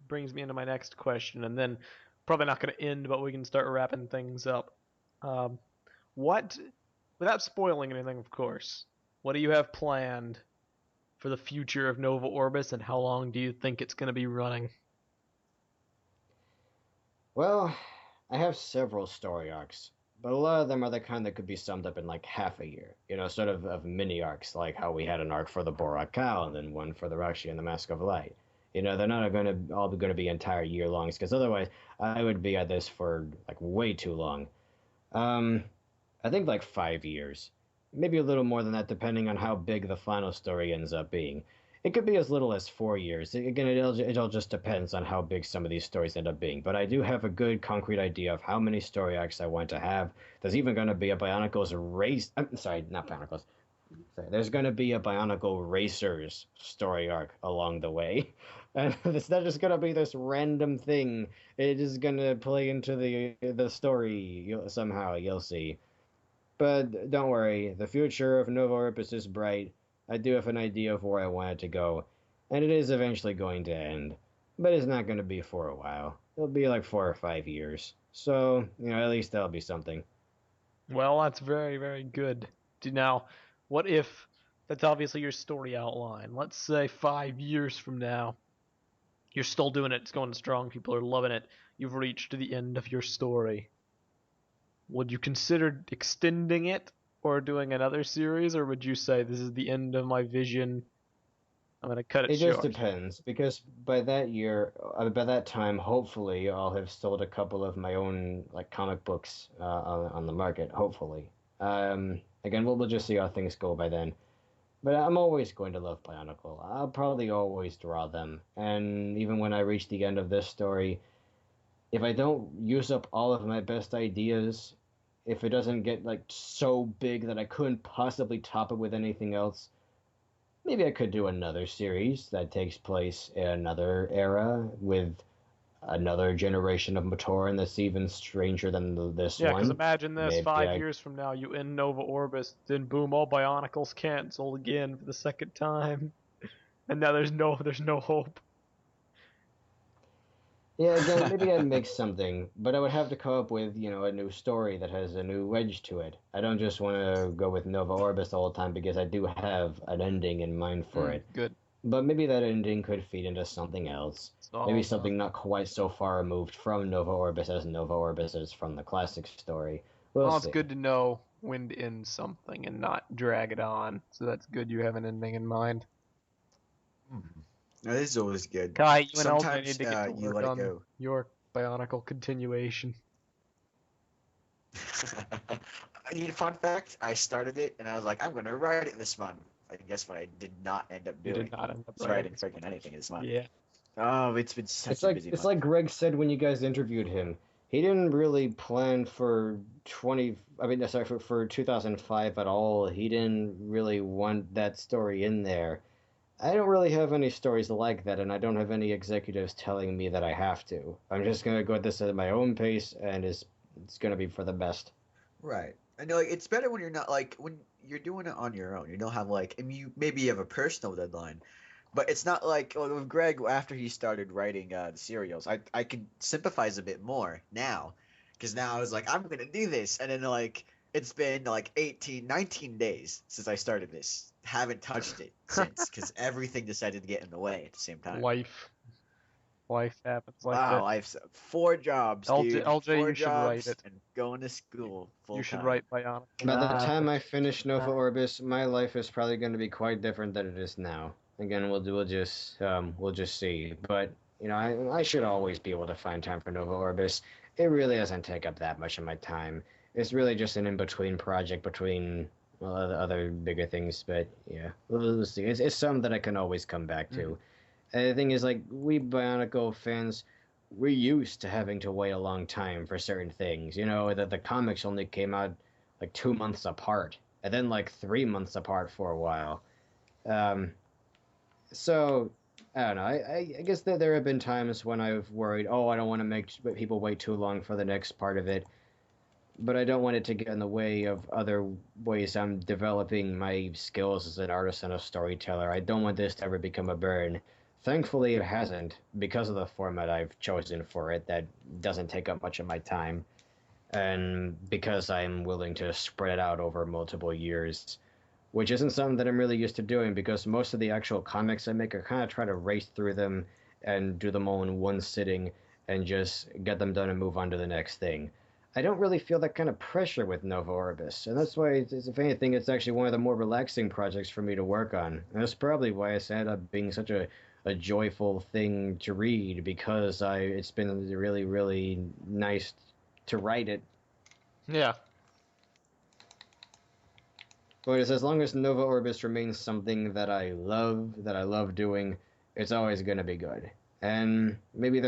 brings me into my next question, and then probably not going to end, but we can start wrapping things up. Without spoiling anything, of course, what do you have planned for the future of Nova Orbis, and how long do you think it's going to be running? Well, I have several story arcs, but a lot of them are the kind that could be summed up in half a year. Sort of mini arcs, like how we had an arc for the Borak Cow and then one for the Rakshi and the Mask of Light. They're not all going to be entire year longs, because otherwise I would be at this for way too long. I think 5 years, maybe a little more than that, depending on how big the final story ends up being. It could be as little as 4 years. Again, it all just depends on how big some of these stories end up being. But I do have a good concrete idea of how many story arcs I want to have. There's even going to be a Bionicles race. I'm sorry, not Bionicles. Sorry, there's going to be a Bionicle Racers story arc along the way. And it's not just going to be this random thing. It is going to play into the story somehow, you'll see. But don't worry, the future of Nova Orbis is bright. I do have an idea of where I want it to go, and it is eventually going to end. But it's not going to be for a while. It'll be 4 or 5 years. So, at least that'll be something. Well, that's very, very good. Now, what if that's obviously your story outline? Let's say 5 years from now, you're still doing it, it's going strong, people are loving it, you've reached the end of your story. would you consider extending it or doing another series, or would you say this is the end of my vision? I'm gonna cut it It just short. depends, because by that time, hopefully, I'll have sold a couple of my own like comic books on the market. Hopefully, again, we'll just see how things go by then. But I'm always going to love Bionicle. I'll probably always draw them, and even when I reach the end of this story, if I don't use up all of my best ideas, if it doesn't get like so big that I couldn't possibly top it with anything else, maybe I could do another series that takes place in another era with another generation of Matoran that's even stranger than this Yeah, because one. imagine this: Maybe 5 years from now, you end Nova Orbis, then boom, all Bionicles cancel again for the second time, and now there's no hope. Yeah, again, maybe I'd make something, but I would have to come up with, a new story that has a new edge to it. I don't just want to go with Nova Orbis the whole time because I do have an ending in mind for it. Good. But maybe that ending could feed into something else. Maybe something not quite so far removed from Nova Orbis as Nova Orbis is from the classic story. We'll Well, it's see. good to know when to end something and not drag it on. So that's good you have an ending in mind. No, this is always good. Kai, you and LJ Sometimes need to get to you work let it on go. your Bionicle Continuation. I need a fun fact. I started it and I was like, I'm gonna write it this month. And guess what? I did not end up You doing. did not end up It's writing freaking anything this month. Yeah. Oh, it's been such It's a like busy it's month. like Greg said when you guys interviewed him. He didn't really plan for 2005 at all. He didn't really want that story in there. I don't really have any stories like that, and I don't have any executives telling me that I have to. I'm just gonna go at this at my own pace, and it's gonna be for the best. Right. And like it's better when you're not like when you're doing it on your own. You don't have like I mean you have a personal deadline. But it's not like with Greg after he started writing the serials. I can sympathize a bit more now because now I was like I'm gonna do this, and then like it's been like 18, 19 days since I started this. Haven't touched it since because everything decided to get in the way at the same time. Life happens like Wow, that. I've 4 jobs, dude. LJ, 4 you should write jobs it. and going to school full You should time. write Bionicle. By the Ah, time I finish Nova Orbis, my life is probably going to be quite different than it is now. Again, we'll just see. But I should always be able to find time for Nova Orbis. It really doesn't take up that much of my time. It's really just an in-between project between other bigger things. But yeah, we'll see. It's something that I can always come back to. And the thing is, like, we Bionicle fans, we're used to having to wait a long time for certain things. The comics only came out like 2 months apart, and then like 3 months apart for a while. So I don't know. I guess that there have been times when I've worried, oh, I don't want to make people wait too long for the next part of it, but I don't want it to get in the way of other ways I'm developing my skills as an artist and a storyteller. I don't want this to ever become a burden. Thankfully, it hasn't, because of the format I've chosen for it that doesn't take up much of my time, and because I'm willing to spread it out over multiple years, which isn't something that I'm really used to doing, because most of the actual comics I make, I kind of try to race through them and do them all in one sitting and just get them done and move on to the next thing. I don't really feel that kind of pressure with Nova Orbis, and that's why, if anything, it's actually one of the more relaxing projects for me to work on. And that's probably why it's ended up being such a joyful thing to read, because it's been really, really nice to write it. Yeah. But as long as Nova Orbis remains something that I love doing, it's always going to be good. And maybe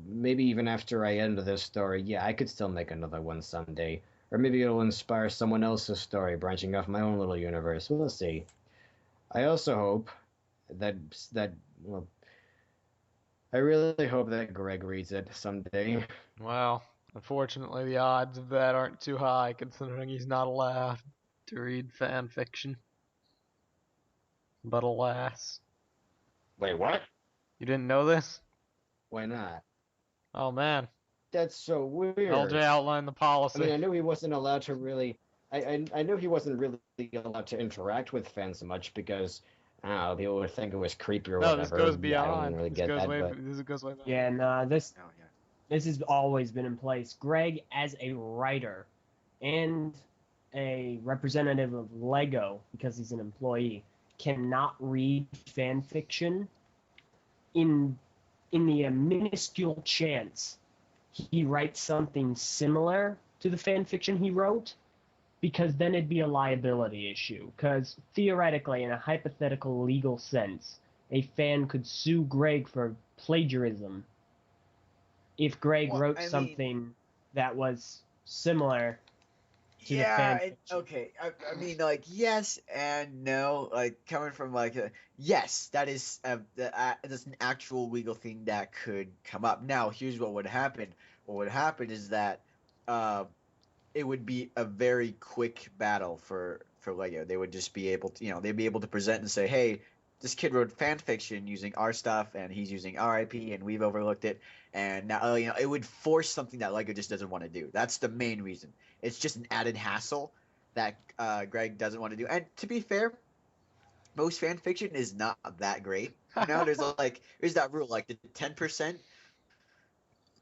maybe even after I end this story, yeah, I could still make another one someday. Or maybe it'll inspire someone else's story, branching off my own little universe. We'll see. I also hope well, I really hope that Greg reads it someday. Well, unfortunately, the odds of that aren't too high, considering he's not allowed to read fan fiction. But alas. Wait, what? You didn't know this? Why not? Oh man. That's so weird. LJ outlined the policy. I mean, I knew he wasn't allowed to really. I knew he wasn't really allowed to interact with fans much because I don't know, people would think it was creepy or No, whatever. this goes I beyond. don't really This get goes that, way. but This goes way back. Yeah, nah, this Oh yeah. this has always been in place. Greg, as a writer, and a representative of Lego, because he's an employee, cannot read fan fiction, in the minuscule chance he writes something similar to the fan fiction he wrote, because then it'd be a liability issue. Because theoretically, in a hypothetical legal sense, a fan could sue Greg for plagiarism if Greg Well, wrote I mean, something that was similar to the yeah, fan fiction. okay. I mean, like, yes and no. Like, coming from like, yes, that is that's an actual legal thing that could come up. Now, here's what would happen. What would happen is that, uh, it would be a very quick battle for Lego. They would just be able to, they'd be able to present and say, "Hey, this kid wrote fan fiction using our stuff, and he's using our IP, and we've overlooked it." And now, it would force something that Lego just doesn't want to do. That's the main reason. It's just an added hassle that Greg doesn't want to do. And to be fair, most fan fiction is not that great. There's that rule, like the 10%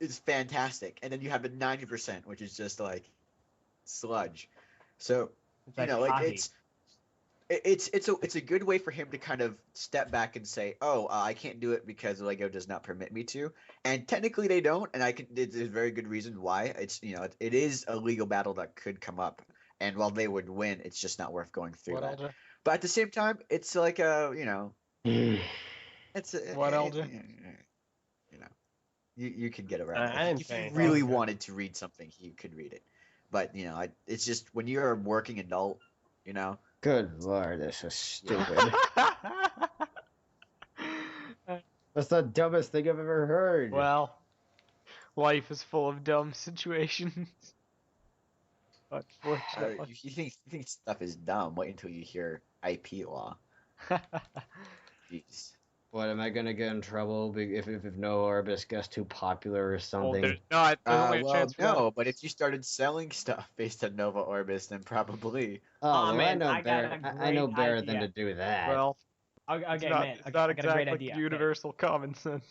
is fantastic, and then you have the 90%, which is just like sludge. So, It's like like hockey. it's a good way for him to kind of step back and say, "Oh, I can't do it because Lego does not permit me to." And technically, they don't, and It's a very good reason why. It is a legal battle that could come up, and while they would win, it's just not worth going through What, that. LJ? But at the same time, it's like it's What, LJ? you know, you could get around it I didn't if say you anything. really Okay. wanted to read something. You could read it, but it's just when you're a working adult, you know. Good lord, this is stupid. That's the dumbest thing I've ever heard. Well, life is full of dumb situations. Unfortunately. You think stuff is dumb? Wait until you hear IP law. Jeez. What, am I gonna get in trouble if no Orbis gets too popular or Well, something? there's only a Well, chance for that. no, but if you started selling stuff based on Nova Orbis, then probably. Oh, Aw, well, man, I know I got better. a I know great better than idea. to do that. Well, Okay, man, it's not I got a great exactly idea. Okay. universal common sense.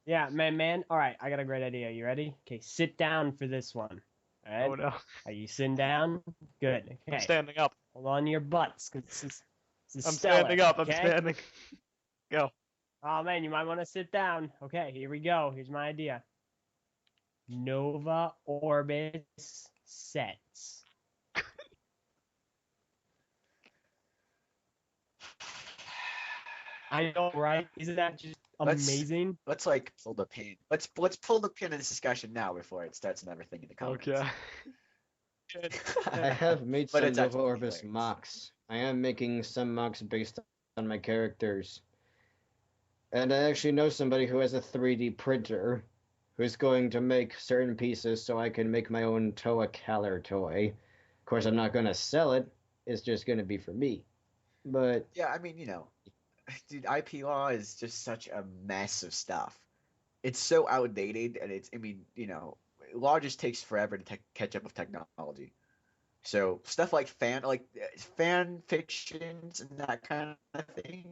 Yeah, man. All right, I got a great idea. You ready? Okay, sit down for this one. All right. Oh no. Are you sitting down? Good. I'm Okay. standing up. Hold on to your butts, because this is I'm stellar, standing up. I'm okay? standing. Go. Oh man, you might want to sit down. Okay, here we go. Here's my idea. Nova Orbis sets. I know, right? Isn't that just Let's- amazing? Let's like pull the pin. Let's pull the pin in this discussion now before it starts another thing in the comments. Okay. I have made But some it's Nova actually Orbis hilarious. mocks. I am making some mocks based on my characters. And I actually know somebody who has a 3D printer who's going to make certain pieces so I can make my own Toa Caller toy. Of course, I'm not going to sell it. It's just going to be for me. But Yeah, I mean, dude, IP law is just such a mess of stuff. It's so outdated, and law just takes forever to catch up with technology. So stuff like fan fictions and that kind of thing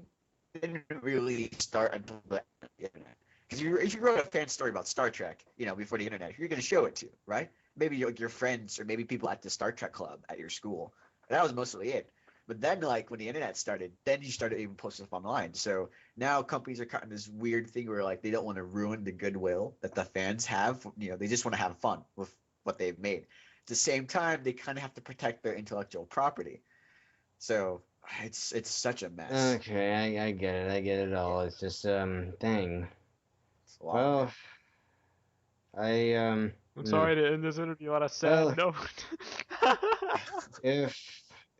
didn't really start until the internet. Because if you wrote a fan story about Star Trek, before the internet, you're going to show it to, right? Maybe your friends or maybe people at the Star Trek club at your school. That was mostly it. But then, like, when the internet started, then you started even posting stuff online. So now companies are cutting this weird thing where, like, they don't want to ruin the goodwill that the fans have. They just want to have fun with what they've made. At the same time, they kind of have to protect their intellectual property. So it's such a mess. okay, I get it. I get it all. It's just dang. It's a lot, Well, man. I'm sorry to end this interview on a Well- sad note.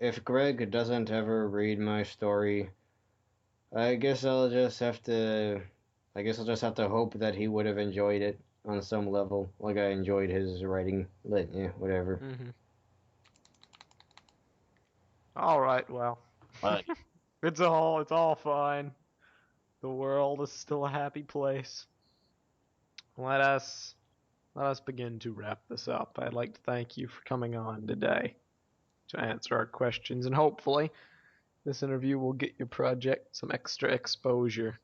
if Greg doesn't ever read my story, I guess I'll just have to hope that he would have enjoyed it on some level, like I enjoyed his writing. But yeah, whatever. Mm-hmm. All right, well, it's all fine. The world is still a happy place. Let us begin to wrap this up. I'd like to thank you for coming on today to answer our questions, and hopefully this interview will get your project some extra exposure.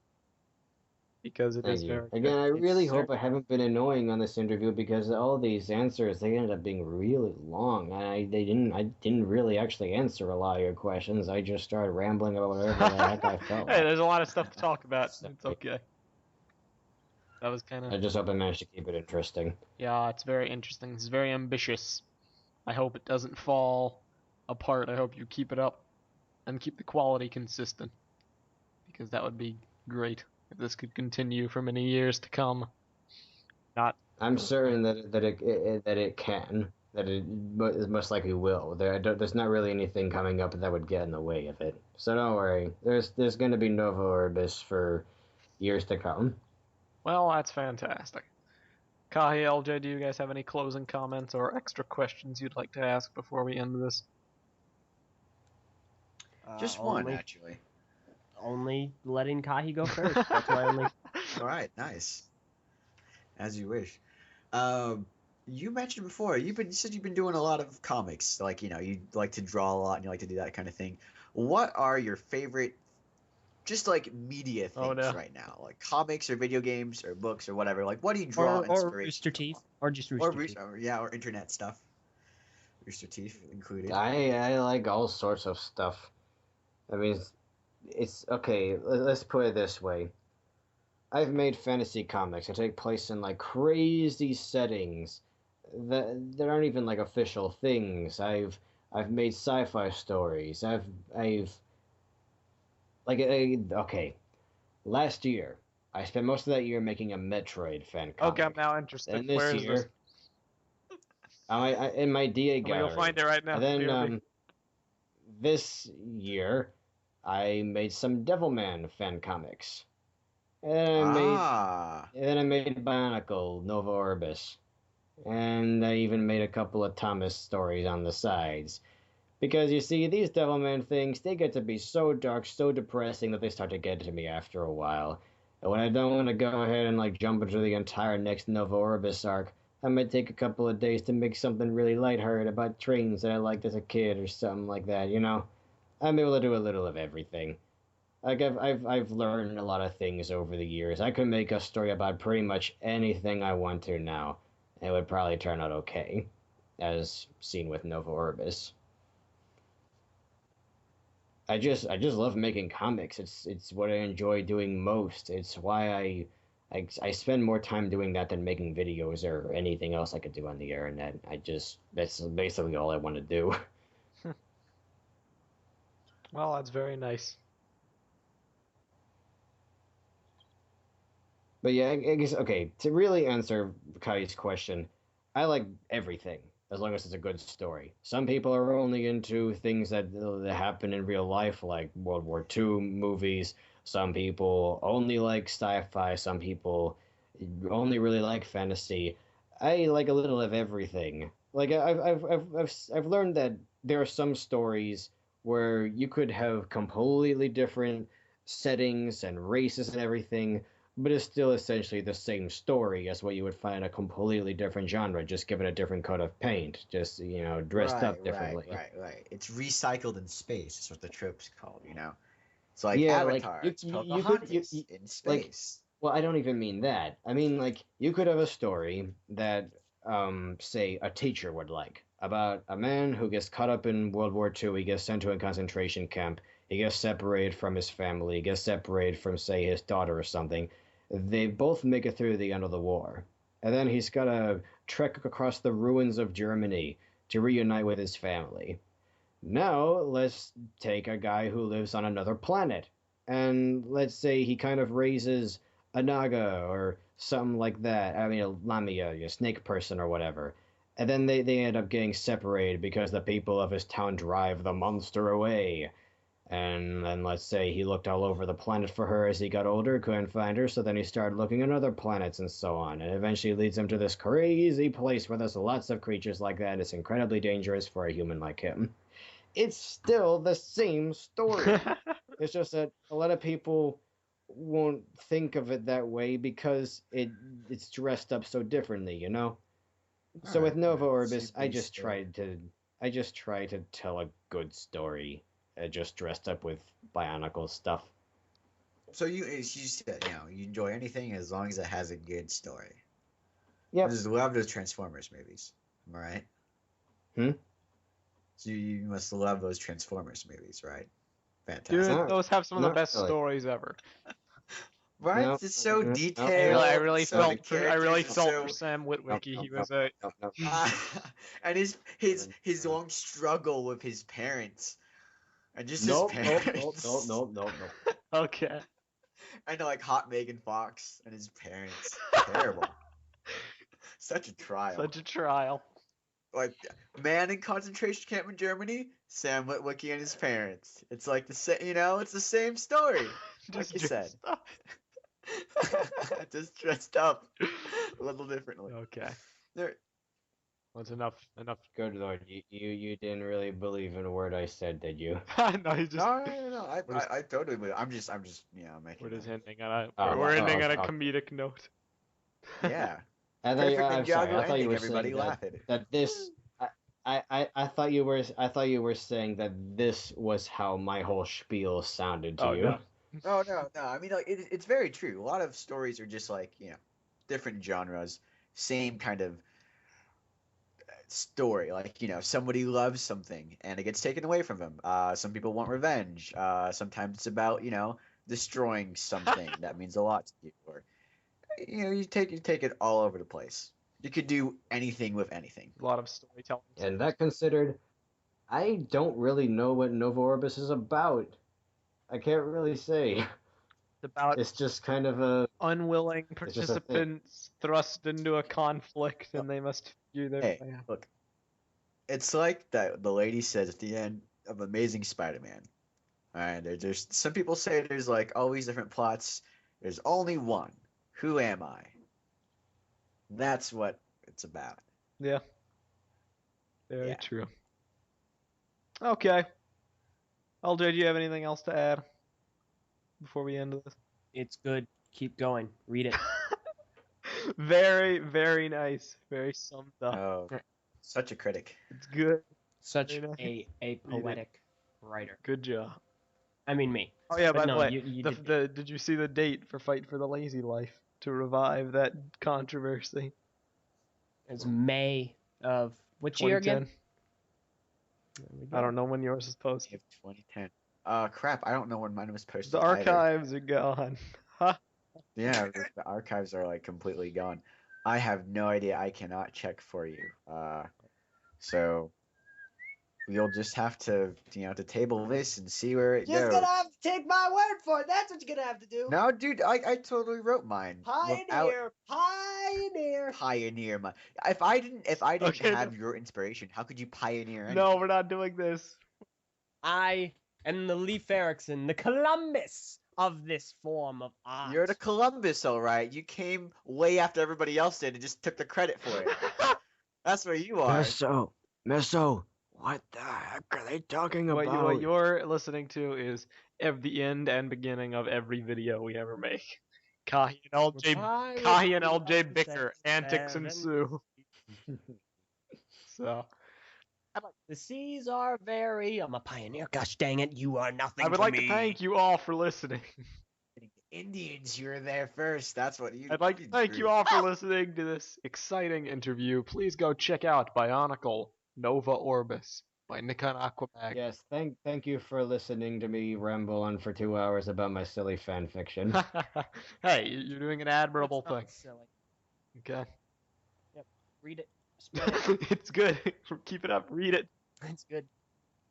because it Thank is you. very Again, good. I really hope I certainly- haven't been annoying on this interview because all these answers they ended up being really long. I didn't really actually answer a lot of your questions. I just started rambling about whatever the heck I felt Hey, like. there's a lot of stuff to talk about. Sorry. It's okay. That was kind I of... just hope I managed to keep it interesting. Yeah, it's very interesting. It's very ambitious. I hope it doesn't fall apart. I hope you keep it up and keep the quality consistent, because that would be great if this could continue for many years to come. Not I'm certain that it can, that it most likely will. There's not really anything coming up that would get in the way of it. So don't worry. There's going to be Nova Orbis for years to come. Well, that's fantastic. Kahi, LJ, do you guys have any closing comments or extra questions you'd like to ask before we end this? Just one, only, actually. only letting Kahi go first. That's my only. All right, nice. As you wish. You mentioned before you said you've been doing a lot of comics. Like you like to draw a lot and you like to do that kind of thing. What are your favorite, just like media things no. right now? Like comics or video games or books or whatever. Like what do you draw Or inspiration Rooster Teeth. Or just from? Rooster Teeth. Or internet stuff. Rooster Teeth included. I like all sorts of stuff. I mean, it's okay. Let's put it this way. I've made fantasy comics that take place in like crazy settings that aren't even like official things. I've made sci-fi stories. I've like okay. Last year, I spent most of that year making a Metroid fan comic. Okay, I'm now interested. And this Where is year, this? in my DA I'm gonna gallery. go find it right now. And then BRB. this year, I made some Devilman fan comics. And then I made Bionicle Nova Orbis. And I even made a couple of Thomas stories on the sides. Because you see, these Devilman things, they get to be so dark, so depressing that they start to get to me after a while. And when I don't want to go ahead and like jump into the entire next Nova Orbis arc, I might take a couple of days to make something really lighthearted about trains that I liked as a kid or something like that, you know? I'm able to do a little of everything. Like I've learned a lot of things over the years. I could make a story about pretty much anything I want to now. It would probably turn out okay, as seen with Nova Orbis. I just love making comics. It's what I enjoy doing most. It's why I spend more time doing that than making videos or anything else I could do on the internet. That's basically all I want to do. Well, that's very nice. But yeah, I guess, okay, to really answer Kai's question, I like everything, as long as it's a good story. Some people are only into things that happen in real life, like World War II movies. Some people only like sci-fi. Some people only really like fantasy. I like a little of everything. Like I've learned that there are some stories where you could have completely different settings and races and everything, but it's still essentially the same story as what you would find in a completely different genre, just given a different coat of paint, just, dressed up differently. Right. It's recycled in space. That's what the trope's called, It's like Yeah, like, Avatar. you- It's you- Pocahontas you- in like, space. Well, I don't even mean that. I mean, like, you could have a story that, say, a teacher would like, about a man who gets caught up in World War II, he gets sent to a concentration camp, he gets separated from his family, he gets separated from, say, his daughter or something. They both make it through the end of the war. And then he's got to trek across the ruins of Germany to reunite with his family. Now, let's take a guy who lives on another planet. And let's say he kind of raises a Naga or something like that. I mean, a Lamia, a snake person or whatever. And then they end up getting separated because the people of his town drive the monster away. And then let's say he looked all over the planet for her as he got older, couldn't find her, so then he started looking at other planets and so on. And eventually leads him to this crazy place where there's lots of creatures like that. It's incredibly dangerous for a human like him. It's still the same story. It's just that a lot of people won't think of it that way because it's dressed up so differently, So with Nova Orbis, I just try to tell a good story, just dressed up with Bionicle stuff. So you said, you enjoy anything as long as it has a good story. Yep. I just love those Transformers movies. Am I right? Hmm? So you must love those Transformers movies, right? Fantastic. Dude, Not- those have some of the not best really. stories ever. Right? No, It's so no, no, detailed. I really so the felt for characters are so- Sam Witwicky. No, He no, was no, no, no. and his long struggle with his parents. And just Nope, his nope, parents. nope. okay. And like hot Megan Fox and his parents. Terrible. Such a trial. Such a trial. Like man in concentration camp in Germany, Sam Witwicky and his parents. It's like the same, it's the same story. Just Like you said. dressed up. Just dressed up a little differently. Okay. There, That's enough. Good lord, you didn't really believe in a word I said, did you? no, he's just. no. We're just- I totally believe. I'm just, making. We're just that. ending on a. Oh, we're ending oh, on a oh. comedic note. Yeah. I thought, Perfect I'm sorry. Ninjago I thought you ending, were everybody saying laugh at it. that this. I thought you were saying that this was how my whole spiel sounded to Oh, you. no. Oh no. I mean, like it's very true. A lot of stories are just like different genres, same kind of story. Like somebody loves something and it gets taken away from them. Some people want revenge. Sometimes it's about destroying something that means a lot to you, or you take it all over the place. You could do anything with anything. A lot of storytelling. And that considered, I don't really know what Nova Orbis is about. I can't really say. About It's just kind of a. unwilling It's just a thing. participants thrust into a conflict and they must figure their Hey, way out. look, it's like that the lady says at the end of Amazing Spider-Man. All right, there's some people say there's like all these different plots. There's only one. Who am I? That's what it's about. Yeah. Very Yeah. true. Okay. LJ, do you have anything else to add before we end this? It's good. Keep going. Read it. Very, very nice. Very summed up. Oh, such a critic. It's good. Such Very nice. a it. poetic writer. Good job. I mean me. Oh yeah, But by no, the way, you did you see the date for Fight for the Lazy Life to revive that controversy? It's May of which year again? 2010. I don't know when yours is posted. 2010. Crap, I don't know when mine was posted. The either. archives are gone. Ha. Yeah, the archives are like completely gone. I have no idea. I cannot check for you. So you'll just have to, to table this and see where it goes. have to take my word for it. That's what you're gonna have to do. No, dude, I totally wrote mine. Pioneer. Pioneer. If I didn't Okay, have your inspiration, how could you pioneer anything? No, we're not doing this. I am the Leif Erikson, the Columbus of this form of art. You're the Columbus, all right. You came way after everybody else did and just took the credit for it. That's what you are. Meso, what the heck are they talking What, about? what you're listening to is the end and beginning of every video we ever make. Kahi and LJ bicker, antics ensue. So The seas are very. I'm a pioneer. Gosh dang it, you are nothing. I would to like me. to thank you all for listening. Indians, you were there first. That's what you. I'd like to thank you all for listening to this exciting interview. Please go check out Bionicle Nova Orbis by NickonAquaMagna. Yes, thank you for listening to me ramble on for 2 hours about my silly fan fiction. Hey, you're doing an admirable It's not thing. silly. Okay. Read it. Spread it. It's good. Keep it up. Read it. It's good.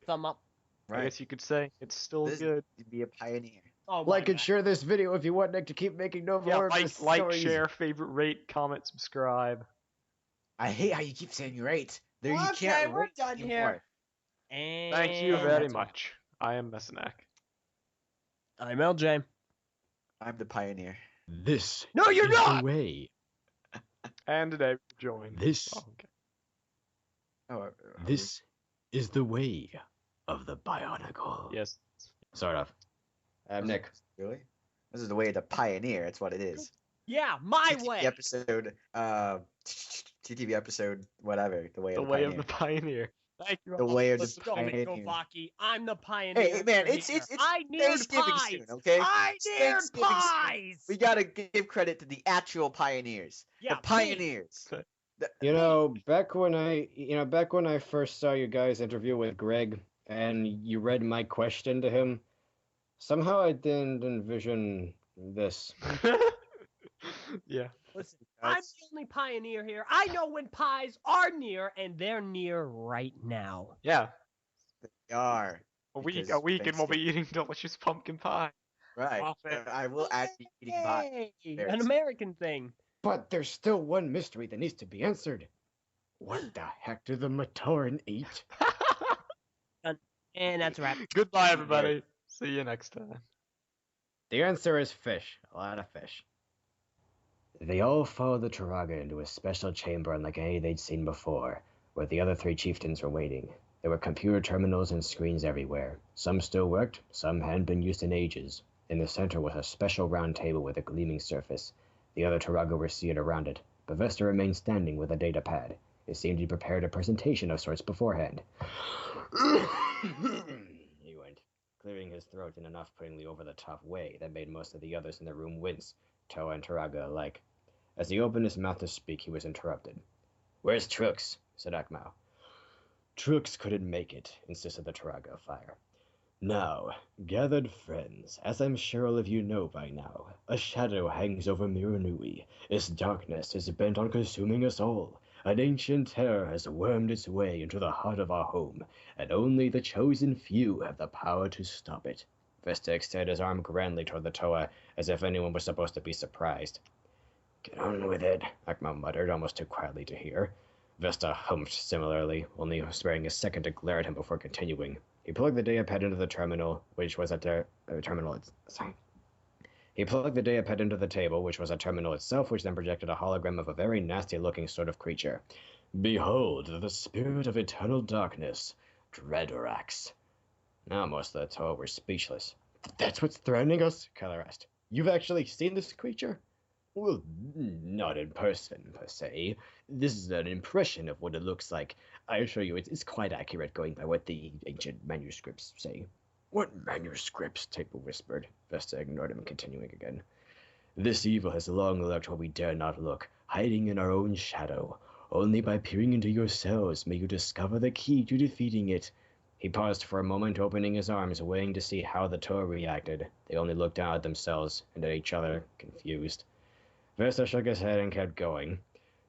Thumb up. I Right. guess you could say it's still This- good. To be a pioneer. Oh, Like my and share this video if you want Nick to keep making Nova Yeah, Orbis like, stories. share, favorite, rate, comment, subscribe. I hate how you keep saying you're right. There you Okay, can't we're rate done anymore. here. And Thank you very that's all. much. I am Messinak. I'm LJ. I'm the pioneer. This No, you're is not! the way. And today we're joined. This Oh, okay. Oh, this is the way of the Bionicle. Yes. Sort of. I'm Nick. Really? This is the way to pioneer. It's what it is. Yeah, my TTV way. episode. TTV episode. Whatever. The way. The of the way pioneer. of the pioneer. Thank you. The way of the Let's go, pioneer. Baki. I'm the pioneer. Hey man, here. it's I neared Thanksgiving pies. soon, okay? I It's neared Thanksgiving soon. pies. We gotta give credit to the actual pioneers. Yeah, The pioneers. You know, back when I first saw you guys interview with Greg, and you read my question to him, somehow I didn't envision this. Yeah. Listen, I'm the only pioneer here. I know when pies are near, and they're near right now. Yeah. They are. A week, because and we'll be Thanksgiving- eating delicious pumpkin pie. Right. Off it. I will add be eating pie. Yay! There An it's- American thing. But there's still one mystery that needs to be answered. What the heck did the Matoran eat? And that's a wrap. Goodbye, everybody. See you next time. The answer is fish. A lot of fish. They all followed the Turaga into a special chamber unlike any they'd seen before, where the other three chieftains were waiting. There were computer terminals and screens everywhere. Some still worked, some hadn't been used in ages. In the center was a special round table with a gleaming surface. The other Turaga were seated around it, but Vesta remained standing with a data pad. It seemed he prepared a presentation of sorts beforehand. He went, clearing his throat in an off-puttingly over-the-top way that made most of the others in the room wince, Toa and Turaga alike. As he opened his mouth to speak, he was interrupted. "Where's Trooks?" said Akmau. "Trooks couldn't make it," insisted the Turaga fire. "Now, gathered friends, as I'm sure all of you know by now, a shadow hangs over Miranui. Its darkness is bent on consuming us all. An ancient terror has wormed its way into the heart of our home, and only the chosen few have the power to stop it." Vesta extended his arm grandly toward the Toa, as if anyone was supposed to be surprised. "Get on with it," Akmau muttered, almost too quietly to hear. Vesta humphed similarly, only sparing a second to glare at him before continuing. He plugged the datapad into the terminal, which was at the He plugged the datapad into the table, which was a terminal itself, which then projected a hologram of a very nasty-looking sort of creature. "Behold, the spirit of eternal darkness, Dreadorax." Now most of the Toa were speechless. "That's what's threatening us?" Kyler asked. "You've actually seen this creature?" "Well, not in person, per se. This is an impression of what it looks like. I assure you it's quite accurate going by what the ancient manuscripts say." "What manuscripts?" Table whispered. Vesta ignored him, continuing again. "This evil has long lurked where we dare not look, hiding in our own shadow. Only by peering into yourselves may you discover the key to defeating it." He paused for a moment, opening his arms, waiting to see how the Toa reacted. They only looked down at themselves, and at each other, confused. Vesta shook his head and kept going.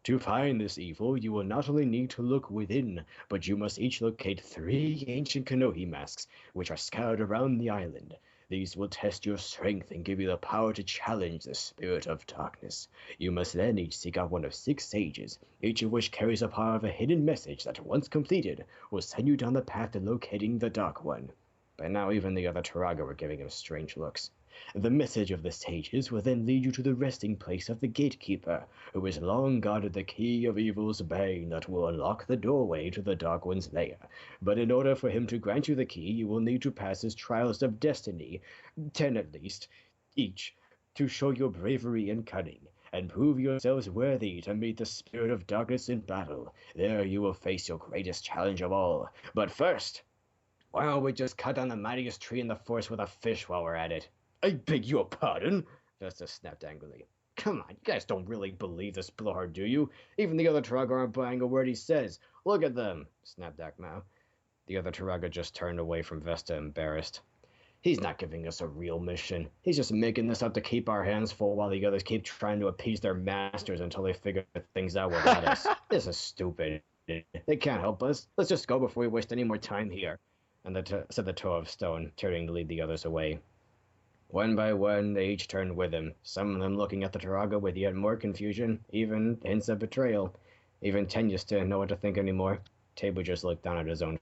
"To find this evil, you will not only need to look within, but you must each locate 3 ancient Kanohi masks, which are scattered around the island. These will test your strength and give you the power to challenge the spirit of darkness. You must then each seek out one of 6 sages, each of which carries a part of a hidden message that, once completed, will send you down the path to locating the Dark One." By now even the other Turaga were giving him strange looks. "The message of the sages will then lead you to the resting place of the gatekeeper, who has long guarded the key of evil's bane that will unlock the doorway to the Dark One's lair. But in order for him to grant you the key, you will need to pass his trials of destiny, 10 at least, each, to show your bravery and cunning, and prove yourselves worthy to meet the spirit of darkness in battle. There you will face your greatest challenge of all. But first, why don't we just cut down the mightiest tree in the forest with a fish while we're at it?" "I beg your pardon?" Vesta snapped angrily. "Come on, you guys don't really believe this blowhard, do you? Even the other Turaga aren't buying a word he says. Look at them," snapped Akmau. The other Turaga just turned away from Vesta, embarrassed. "He's not giving us a real mission. He's just making this up to keep our hands full while the others keep trying to appease their masters until they figure things out without us. This is stupid. They can't help us. Let's just go before we waste any more time here." And said the Toa of Stone, turning to lead the others away. One by one, they each turned with him, some of them looking at the Turaga with yet more confusion, even hints of betrayal. Even Tenyus didn't know what to think anymore. Tebu just looked down at his own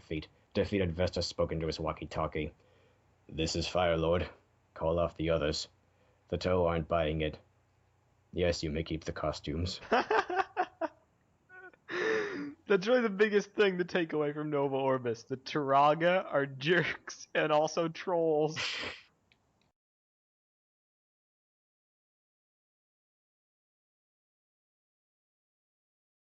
feet. Defeated Vesta spoke into his walkie-talkie. "This is Fire Lord. Call off the others. The Toa aren't buying it. Yes, you may keep the costumes." That's really the biggest thing to take away from Nova Orbis. The Turaga are jerks and also trolls.